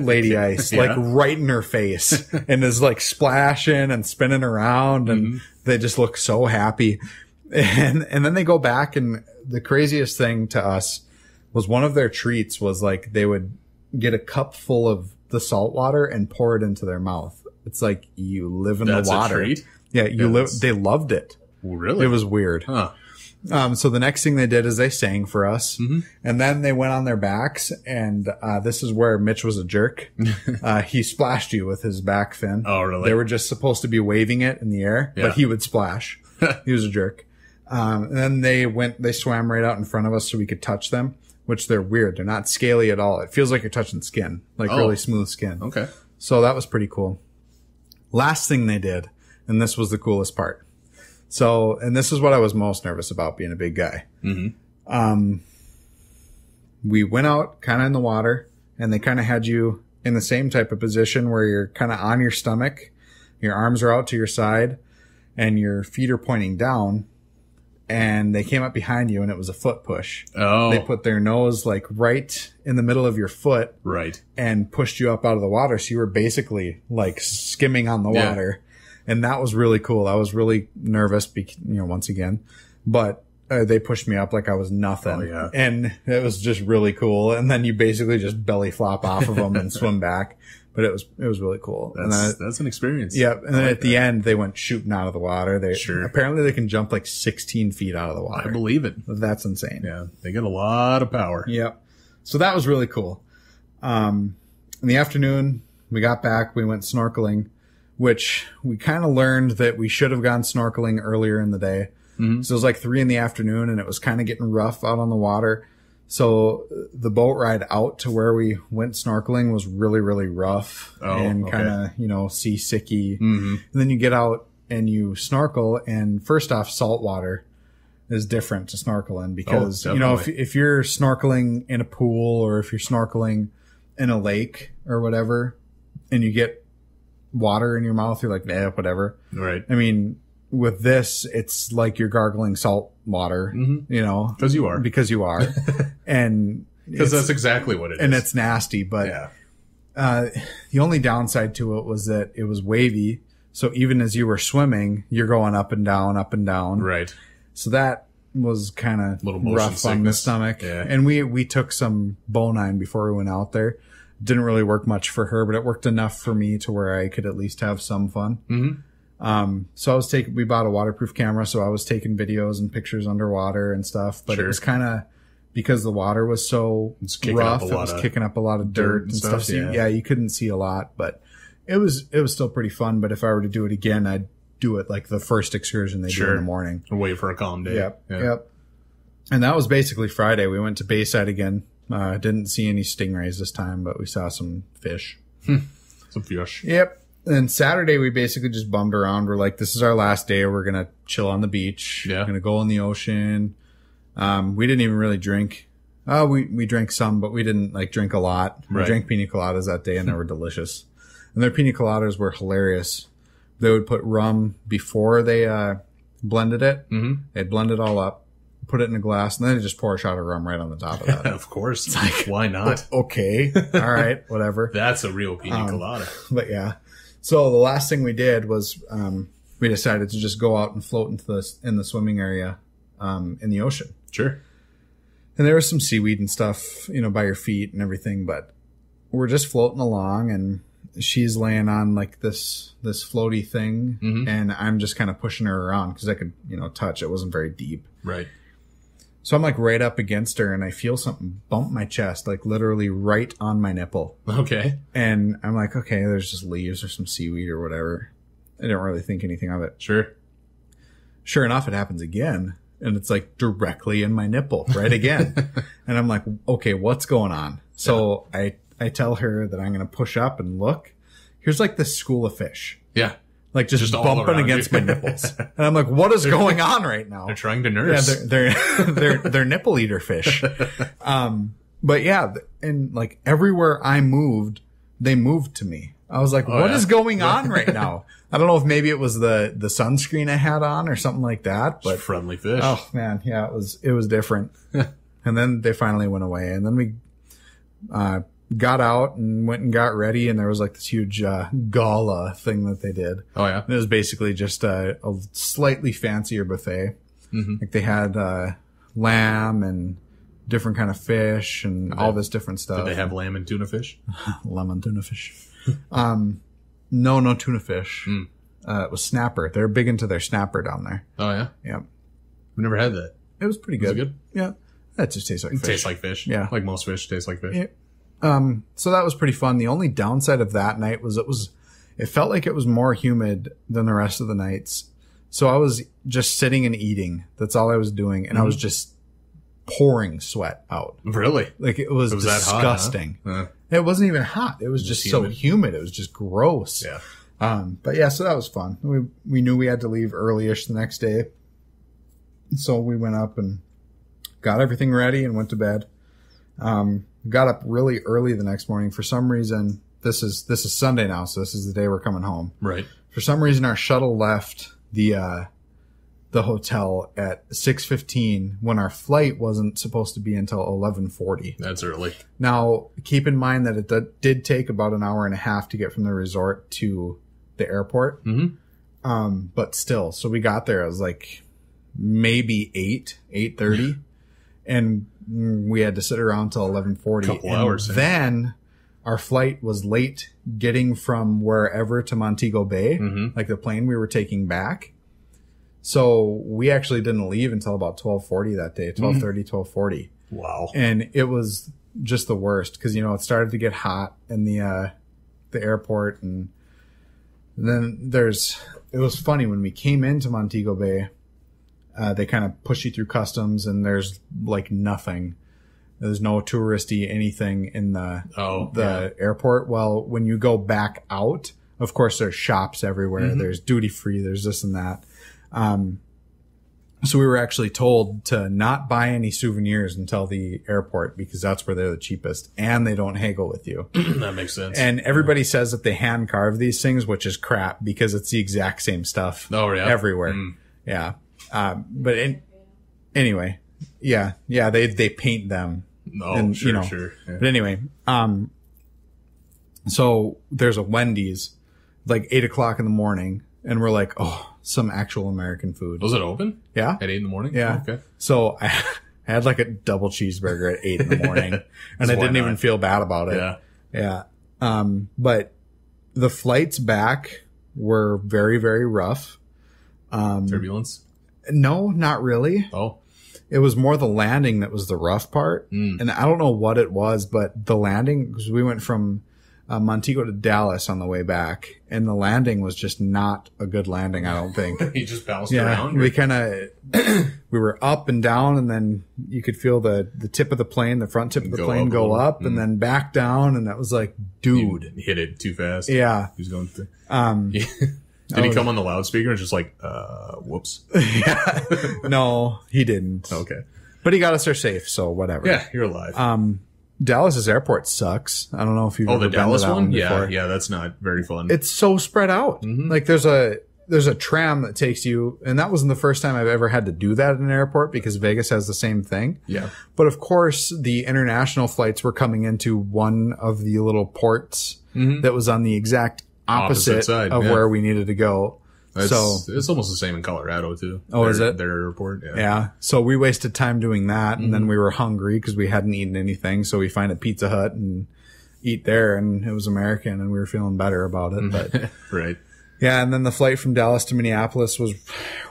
Lady Ice, like right in her face and is like splashing and spinning around and they just look so happy. And then they go back and the craziest thing to us was one of their treats was like they would get a cup full of the salt water and pour it into their mouth. It's like you live in the water. A treat? Yeah, they loved it. Really? It was weird. Huh. So the next thing they did is they sang for us and then they went on their backs and, this is where Mitch was a jerk. He splashed you with his back fin. Oh, really? They were just supposed to be waving it in the air, but he would splash. He was a jerk. And then they swam right out in front of us so we could touch them, which they're weird. They're not scaly at all. It feels like you're touching skin, like really smooth skin. Okay. So that was pretty cool. Last thing they did, and this was the coolest part. So, and this is what I was most nervous about being a big guy. We went out kind of in the water and they kind of had you in the same type of position where you're kind of on your stomach, your arms are out to your side and your feet are pointing down and they came up behind you and it was a foot push. Oh. They put their nose like right in the middle of your foot. Right. And pushed you up out of the water. So you were basically like skimming on the water. And that was really cool. I was really nervous, once again, but they pushed me up like I was nothing. Oh, yeah. And it was just really cool. And then you basically just belly flop off of them and swim back. But it was really cool. That's an experience. Yeah. And then at the end, they went shooting out of the water. Apparently they can jump like 16 feet out of the water. I believe it. That's insane. Yeah. They get a lot of power. Yep. So that was really cool. In the afternoon, we got back, we went snorkeling, which we kind of learned that we should have gone snorkeling earlier in the day. So it was like 3 PM and it was kind of getting rough out on the water. So the boat ride out to where we went snorkeling was really, really rough and kind of, seasicky. And then you get out and you snorkel and first off, salt water is different to snorkel in because, if you're snorkeling in a pool or if you're snorkeling in a lake or whatever and you get water in your mouth, you're like, nah, whatever. Right. I mean, with this, it's like you're gargling salt water, Because you are. Because you are. And because that's exactly what it is. And it's nasty, but the only downside to it was that it was wavy. So even as you were swimming, you're going up and down, up and down. Right. So that was kind of rough on the stomach. Yeah. And we took some Bonine before we went out there. Didn't really work much for her, but it worked enough for me to where I could at least have some fun. So we bought a waterproof camera, so I was taking videos and pictures underwater and stuff, but it was kind of, because the water was so rough, it was kicking up a lot of dirt and stuff. So you couldn't see a lot, but it was still pretty fun. But if I were to do it again, I'd do it like the first excursion they do in the morning. Wait for a calm day. Yep. And that was basically Friday. We went to Bayside again. Didn't see any stingrays this time, but we saw some fish. Some fish. Yep. And Saturday, we basically just bummed around. We're like, this is our last day. We're going to chill on the beach. Yeah. We're going to go in the ocean. We didn't even really drink. We drank some, but we didn't like drink a lot. We drank pina coladas that day, and they were delicious. And their pina coladas were hilarious. They would put rum before they blended it. Mm-hmm. They'd blend it all up, put it in a glass, and then they just pour a shot of rum right on the top of that. Of course. It's like, why not? Okay. All right. Whatever. That's a real pina colada. But yeah. So the last thing we did was we decided to just go out and float in the swimming area in the ocean. Sure. And there was some seaweed and stuff, by your feet and everything, but we're just floating along, and she's laying on like this floaty thing, and I'm just kind of pushing her around because I could, touch. It wasn't very deep. Right. So I'm like right up against her, and I feel something bump my chest, like literally right on my nipple. Okay. And I'm like, okay, there's just leaves or some seaweed or whatever. I didn't really think anything of it. Sure. Sure enough, it happens again. And it's like directly in my nipple, right again. And I'm like, okay, what's going on? So I tell her that I'm going to push up and look. Here's like this school of fish. Yeah. Like just bumping against my nipples. And I'm like, what is going on right now? They're trying to nurse. Yeah, they're nipple eater fish. But yeah, and like everywhere I moved, they moved to me. I was like, what is going on right now? I don't know if maybe it was the sunscreen I had on or something like that, but friendly fish. Oh man. Yeah, it was different. And then they finally went away, and then we, got out and went and got ready, and there was like this huge, gala thing that they did. Oh yeah. And it was basically just a slightly fancier buffet. Mm-hmm. Like they had, lamb and different kind of fish and all this different stuff. Did they have lamb and tuna fish? Lamb and tuna fish. No tuna fish. It was snapper. They're big into their snapper down there. Oh yeah? Yeah. We've never had that. It was pretty good. Was it good? Yeah. That just tastes like fish. It tastes like fish. Yeah. Like most fish taste like fish. Yeah. So that was pretty fun. The only downside of that night was it felt like it was more humid than the rest of the nights. So I was just sitting and eating. That's all I was doing. And I was just pouring sweat out. Really? Like it was disgusting. That hot, huh? It wasn't even hot. It was just so humid. It was just gross. Yeah. But yeah, so that was fun. We knew we had to leave early-ish the next day. So we went up and got everything ready and went to bed. Got up really early the next morning. For some reason, this is Sunday now, so this is the day we're coming home. Right. For some reason, our shuttle left the hotel at 6:15 when our flight wasn't supposed to be until 11:40. That's early. Now, keep in mind that it did take about an hour and a half to get from the resort to the airport. Mm-hmm. But still, so we got there. It was like maybe 8:30, and we had to sit around till 11:40. Couple hours. Then our flight was late getting from wherever to Montego Bay, like the plane we were taking back. So we actually didn't leave until about 12:40 that day, 12:30, 12:40. Wow. And it was just the worst because, it started to get hot in the airport. And then it was funny when we came into Montego Bay, they kind of push you through customs and there's like nothing. There's no touristy anything in the airport. Well, when you go back out, of course, there's shops everywhere. There's duty free. There's this and that. So we were actually told to not buy any souvenirs until the airport because that's where they're the cheapest and they don't haggle with you. That makes sense. And everybody says that they hand carve these things, which is crap because it's the exact same stuff everywhere. Yeah. But anyway, yeah, they paint them. Oh, and, sure. Yeah. But anyway, so there's a Wendy's like 8:00 in the morning and we're like, oh, some actual American food. Was it open? Yeah. At 8 in the morning? Yeah. Okay. So I had like a double cheeseburger at 8 in the morning and I didn't even feel bad about it. Yeah. Yeah. But the flights back were very, very rough. Turbulence? No, not really. Oh. It was more the landing that was the rough part. And I don't know what it was, but the landing, because we went from Montego to Dallas on the way back, and the landing was just not a good landing, I don't think. He just bounced around? We kind of, we were up and down, and then you could feel the tip of the plane, the front tip of the plane go up, and then back down, and that was like, dude. He hit it too fast. Yeah. He was going through. Did he come on the loudspeaker and just like, whoops? Yeah. No, he didn't. Okay. But he got us there safe, so whatever. Yeah, you're alive. Dallas's airport sucks. I don't know if you've ever the been Dallas to that one? before. Yeah, that's not very fun. It's so spread out. Like there's a tram that takes you, and that wasn't the first time I've ever had to do that in an airport because Vegas has the same thing. Yeah. But of course, the international flights were coming into one of the little ports that was on the exact opposite side, of where we needed to go. So it's almost the same in Colorado too. Oh, is it? Their airport. Yeah. So we wasted time doing that, and then we were hungry because we hadn't eaten anything. So we find a Pizza Hut and eat there, and it was American, and we were feeling better about it. But right. yeah, and then the flight from Dallas to Minneapolis was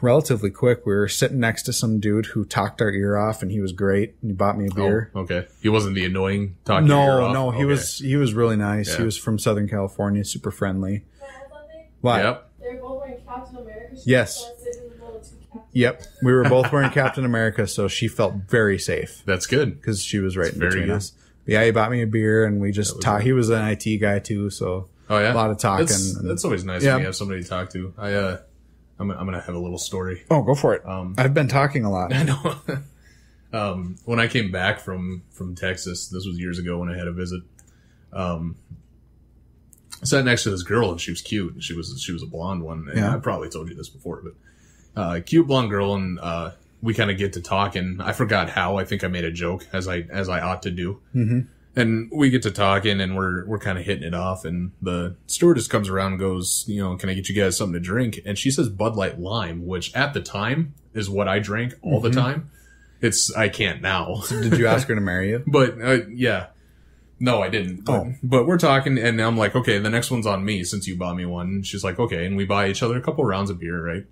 relatively quick. We were sitting next to some dude who talked our ear off, and he was great, and he bought me a beer. Oh, okay. He wasn't the annoying talking your ear off? No, okay. he was really nice. Yeah. He was from Southern California, super friendly. Can I add something? What? Yep. They're both wearing Captain America shirts. Yes. So I sit in the middle of two Captain Yep. We were both wearing Captain America, so she felt very safe That's good. because she was right in very between good. us. But yeah, he bought me a beer, and we just talked. He was an IT guy too, so Oh yeah, a lot of talking. That's always nice Yeah. when you have somebody to talk to. I'm gonna have a little story. Oh, go for it. I've been talking a lot. I know. When I came back from Texas, this was years ago when I had a visit. I sat next to this girl, and she was cute. And she was a blonde one. And Yeah. I probably told you this before, but cute blonde girl, and we kind of get to talking. I forgot how. I think I made a joke as I ought to do. Mm-hmm. And we get to talking, and we're kind of hitting it off. And the stewardess comes around and goes, can I get you guys something to drink? And she says Bud Light Lime, which at the time is what I drank all the time. I can't now. Did you ask her to marry you? But yeah. No, I didn't. But we're talking, and I'm like, okay, the next one's on me since you bought me one. And she's like, okay. And we buy each other a couple rounds of beer, right?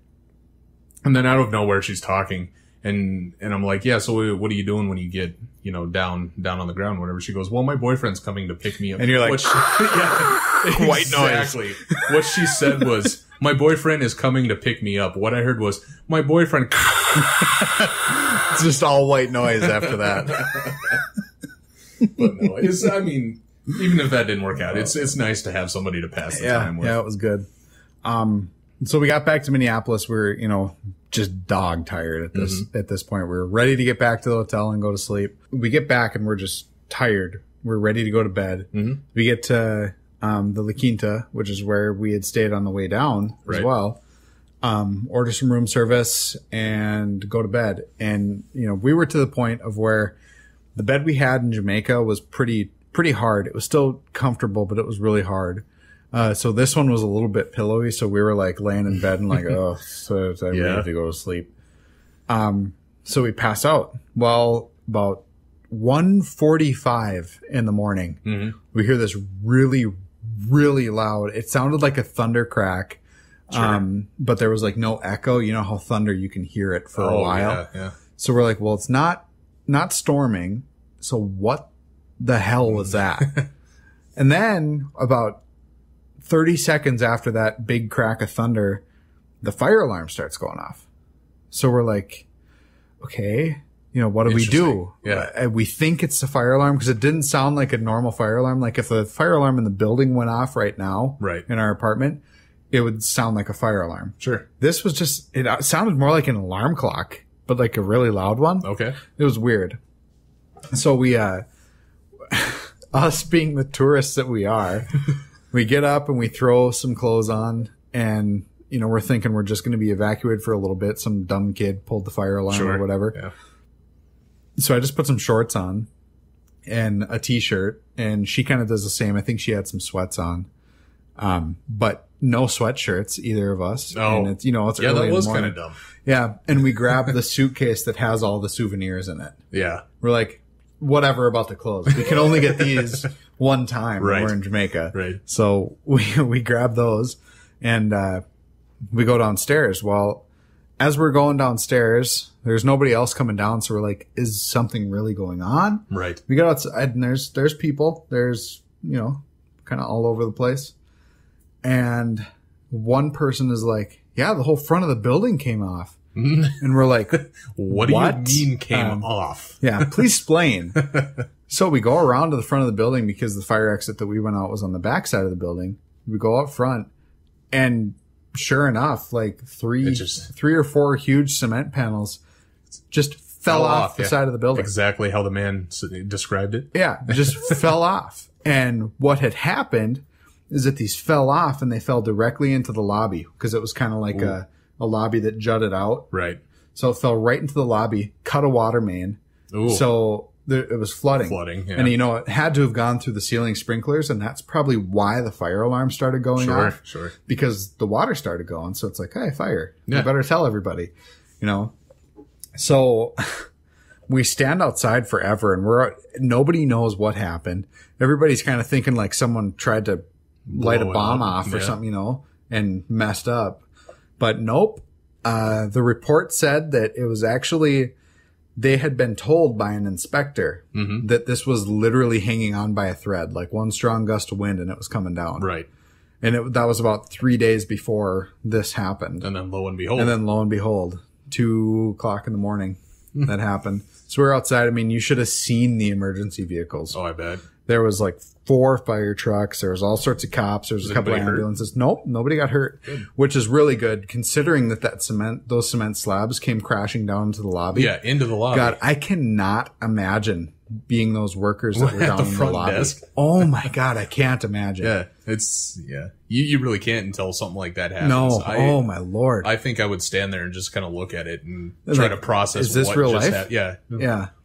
And then out of nowhere, she's talking. And I'm like, yeah, so what are you doing when you get, down on the ground, whatever? She goes, well, my boyfriend's coming to pick me up. And you're like, yeah, white noise. Exactly. What she said was, my boyfriend is coming to pick me up. What I heard was, my boyfriend. It's just all white noise after that. But no, even if that didn't work out, it's nice to have somebody to pass the time with. Yeah, it was good. So we got back to Minneapolis. We were, just dog tired at this point. We were ready to get back to the hotel and go to sleep. We get back and we're just tired. We're ready to go to bed. Mm-hmm. We get to the La Quinta, which is where we had stayed on the way down as well. Order some room service and go to bed. And, we were to the point of where the bed we had in Jamaica was pretty hard. It was still comfortable, but it was really hard. So this one was a little bit pillowy. So we were like laying in bed and like, so I need to go to sleep. So we pass out. Well, about 1:45 in the morning, we hear this really, really loud. It sounded like a thunder crack. Sure. But there was like no echo. You know how thunder, you can hear it for a while. Yeah. So we're like, well, it's not storming. So what the hell was that? And then about 30 seconds after that big crack of thunder, the fire alarm starts going off. So we're like, okay, what do we do? Yeah. We think it's the fire alarm because it didn't sound like a normal fire alarm. Like if the fire alarm in the building went off right now, in our apartment, it would sound like a fire alarm. Sure. This was it sounded more like an alarm clock, but like a really loud one. Okay. It was weird. So we, us being the tourists that we are, we get up and we throw some clothes on, and, we're thinking we're just going to be evacuated for a little bit. Some dumb kid pulled the fire alarm or whatever. Yeah. So I just put some shorts on and a t-shirt, and she kind of does the same. I think she had some sweats on. But no sweatshirts, either of us. Oh. And it's, it's early that was in the morning. kind of dumb. Yeah. And we grab the suitcase that has all the souvenirs in it. Yeah. We're like, whatever about the clothes. We can only get these one time when we're in Jamaica. Right. So we grab those and, we go downstairs. Well, as we're going downstairs, there's nobody else coming down. So we're like, is something really going on? Right. We got outside and there's people. There's, kind of all over the place. And one person is like, yeah, the whole front of the building came off. And we're like, what do you mean came off? Yeah, please explain. So we go around to the front of the building because the fire exit that we went out was on the back side of the building. We go up front, and sure enough, like three or four huge cement panels just fell off the side of the building. Exactly how the man described it. Yeah, just fell off. And what had happened is that these fell off and they fell directly into the lobby because it was kind of like a lobby that jutted out. Right. So it fell right into the lobby, cut a water main. Ooh. So it was flooding. Yeah. And, it had to have gone through the ceiling sprinklers, and that's probably why the fire alarm started going off. Sure. Because the water started going. So it's like, hey, fire. Yeah. I better tell everybody, So we stand outside forever, and nobody knows what happened. Everybody's kind of thinking like someone tried to light a bomb off or something, and messed up. But nope. The report said that it was actually, they had been told by an inspector that this was literally hanging on by a thread, like one strong gust of wind, and it was coming down. Right. And that was about 3 days before this happened. And then lo and behold, 2:00 in the morning, that happened. So we're outside. I mean, you should have seen the emergency vehicles. Oh, I bet. There was like 4 fire trucks. There was all sorts of cops. There was a couple of ambulances. Hurt? Nope, nobody got hurt, which is really good considering those cement slabs came crashing down into the lobby. Yeah, into the lobby. God, I cannot imagine being those workers that were down in the lobby. Desk. Oh my God, I can't imagine. Yeah, You really can't until something like that happens. No, oh my Lord. I think I would stand there and just kind of look at it and try to process. Is this what real just life? Yeah.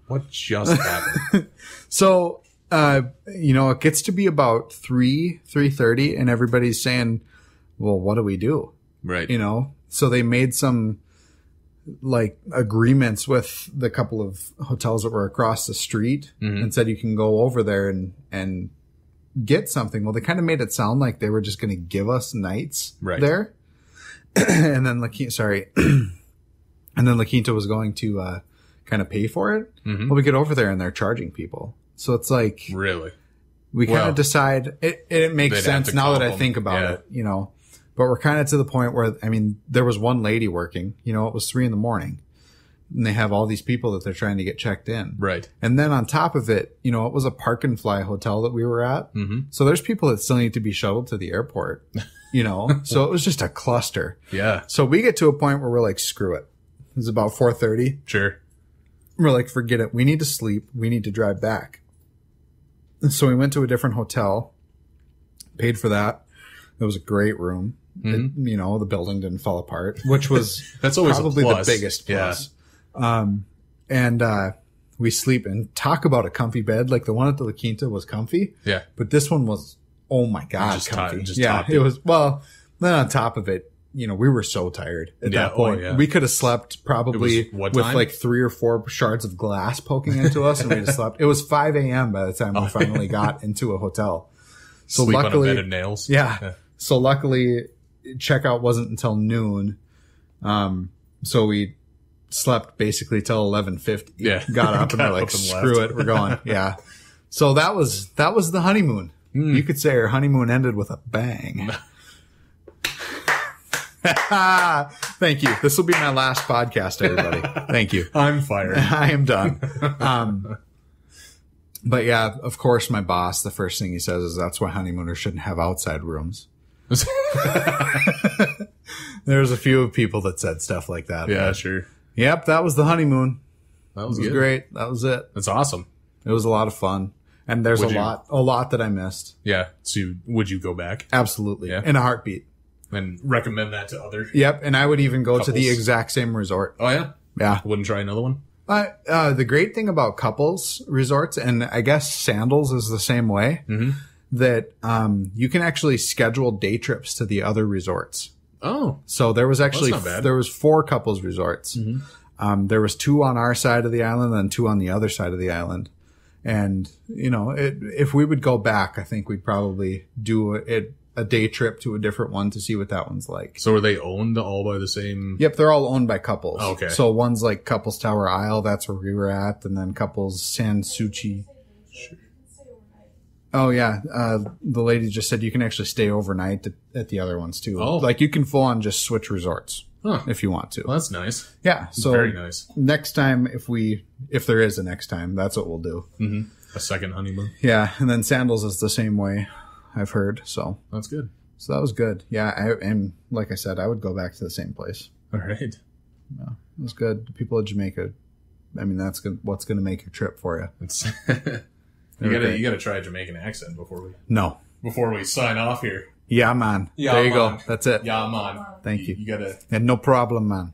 What just happened? So, it gets to be about 3:30 and everybody's saying, well, what do we do? Right. So they made some like agreements with the couple of hotels that were across the street and said, you can go over there and get something. Well, they kind of made it sound like they were just going to give us nights there. And then La Quinta was going to, kind of pay for it. Well, we get over there and they're charging people. So it's like, really, we kind of decide it makes sense now that I think about it, but we're kind of to the point where, I mean, there was one lady working, it was 3 a.m. and they have all these people that they're trying to get checked in. Right. And then on top of it, it was a park and fly hotel that we were at. So there's people that still need to be shuttled to the airport, so it was just a cluster. Yeah. So we get to a point where we're like, screw it. It's about 4:30. Sure. We're like, forget it. We need to sleep. We need to drive back. And so we went to a different hotel, paid for that. It was a great room. It, the building didn't fall apart, which was that's always probably the biggest plus. And we sleep and talk about a comfy bed. Like the one at the La Quinta was comfy. Yeah. But this one was, oh my God, comfy. It was, well, then on top of it, we were so tired at that point. We could have slept probably with like 3 or 4 shards of glass poking into us, and we just slept. It was 5 a.m. by the time we finally got into a hotel. So sleep luckily, on a bed of nails. Yeah. So luckily, checkout wasn't until noon. So we slept basically till 11:50. Yeah. Got up and we're like, screw it, we're going. Yeah. So that was the honeymoon. You could say our honeymoon ended with a bang. Thank you. This will be my last podcast, everybody. Thank you. I'm fired. I am done. But yeah, of course, my boss, the first thing he says is that's why honeymooners shouldn't have outside rooms. There's a few people that said stuff like that. Yeah, sure. Yep, that was the honeymoon. That was great. That was it. That's awesome. It was a lot of fun. And there's a lot that I missed. Yeah. So would you go back? Absolutely. Yeah. In a heartbeat. And recommend that to others? Yep. And I would even go to the exact same resort. Oh, yeah? Yeah. Wouldn't try another one? The great thing about couples resorts, and I guess Sandals is the same way, that you can actually schedule day trips to the other resorts. Oh. So there was actually, that's not bad. there was 4 couples resorts. There was 2 on our side of the island and 2 on the other side of the island. And, if we would go back, I think we'd probably do a day trip to a different one to see what that one's like. So are they owned all by the same? Yep, they're all owned by couples. Okay. So one's like Couples Tower Isle, that's where we were at, and then Couples Sansuchi. Oh, yeah. The lady just said you can actually stay overnight at the other ones, too. Oh. Like, you can full on just switch resorts if you want to. Well, that's nice. Yeah. So Very nice. Next time, if there is a next time, that's what we'll do. Mm-hmm. A second honeymoon. Yeah. And then Sandals is the same way, I've heard. So that's good. So that was good. Yeah. And like I said, I would go back to the same place. All right. Yeah, it was good. The people of Jamaica, I mean, that's what's going to make your trip for you. It's you gotta try a Jamaican accent before we sign off here. Yeah, man. Yeah, there you man. go. That's it. Yeah, man. Thank you. You gotta. And no problem, man.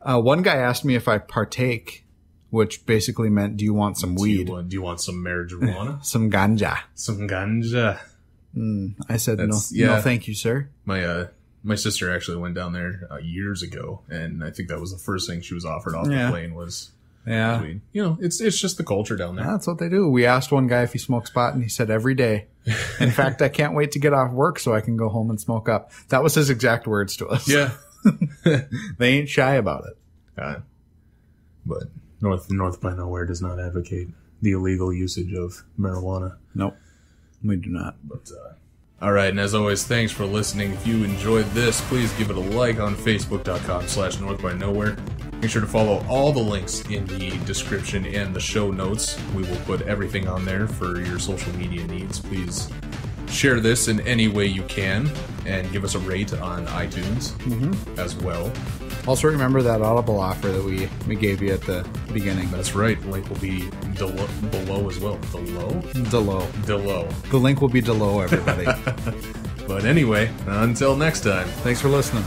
One guy asked me if I partake, which basically meant, do you want some weed? Do you want some marijuana? Some ganja. Some ganja. I said, no, thank you, sir. My sister actually went down there years ago, and I think that was the first thing she was offered off the plane was weed. You know, it's just the culture down there. That's what they do. We asked one guy if he smokes pot, and he said every day. In fact, I can't wait to get off work so I can go home and smoke up. That was his exact words to us. Yeah. They ain't shy about it. But North by Nowhere does not advocate the illegal usage of marijuana. Nope, we do not. But all right, and as always, thanks for listening. If you enjoyed this, please give it a like on Facebook.com/NorthByNowhere. Make sure to follow all the links in the description and the show notes. We will put everything on there for your social media needs. Please share this in any way you can, and give us a rate on iTunes as well. Also remember that Audible offer that we gave you at the beginning. That's right. The link will be below as well. Below? The link will be below, everybody. But anyway, until next time. Thanks for listening.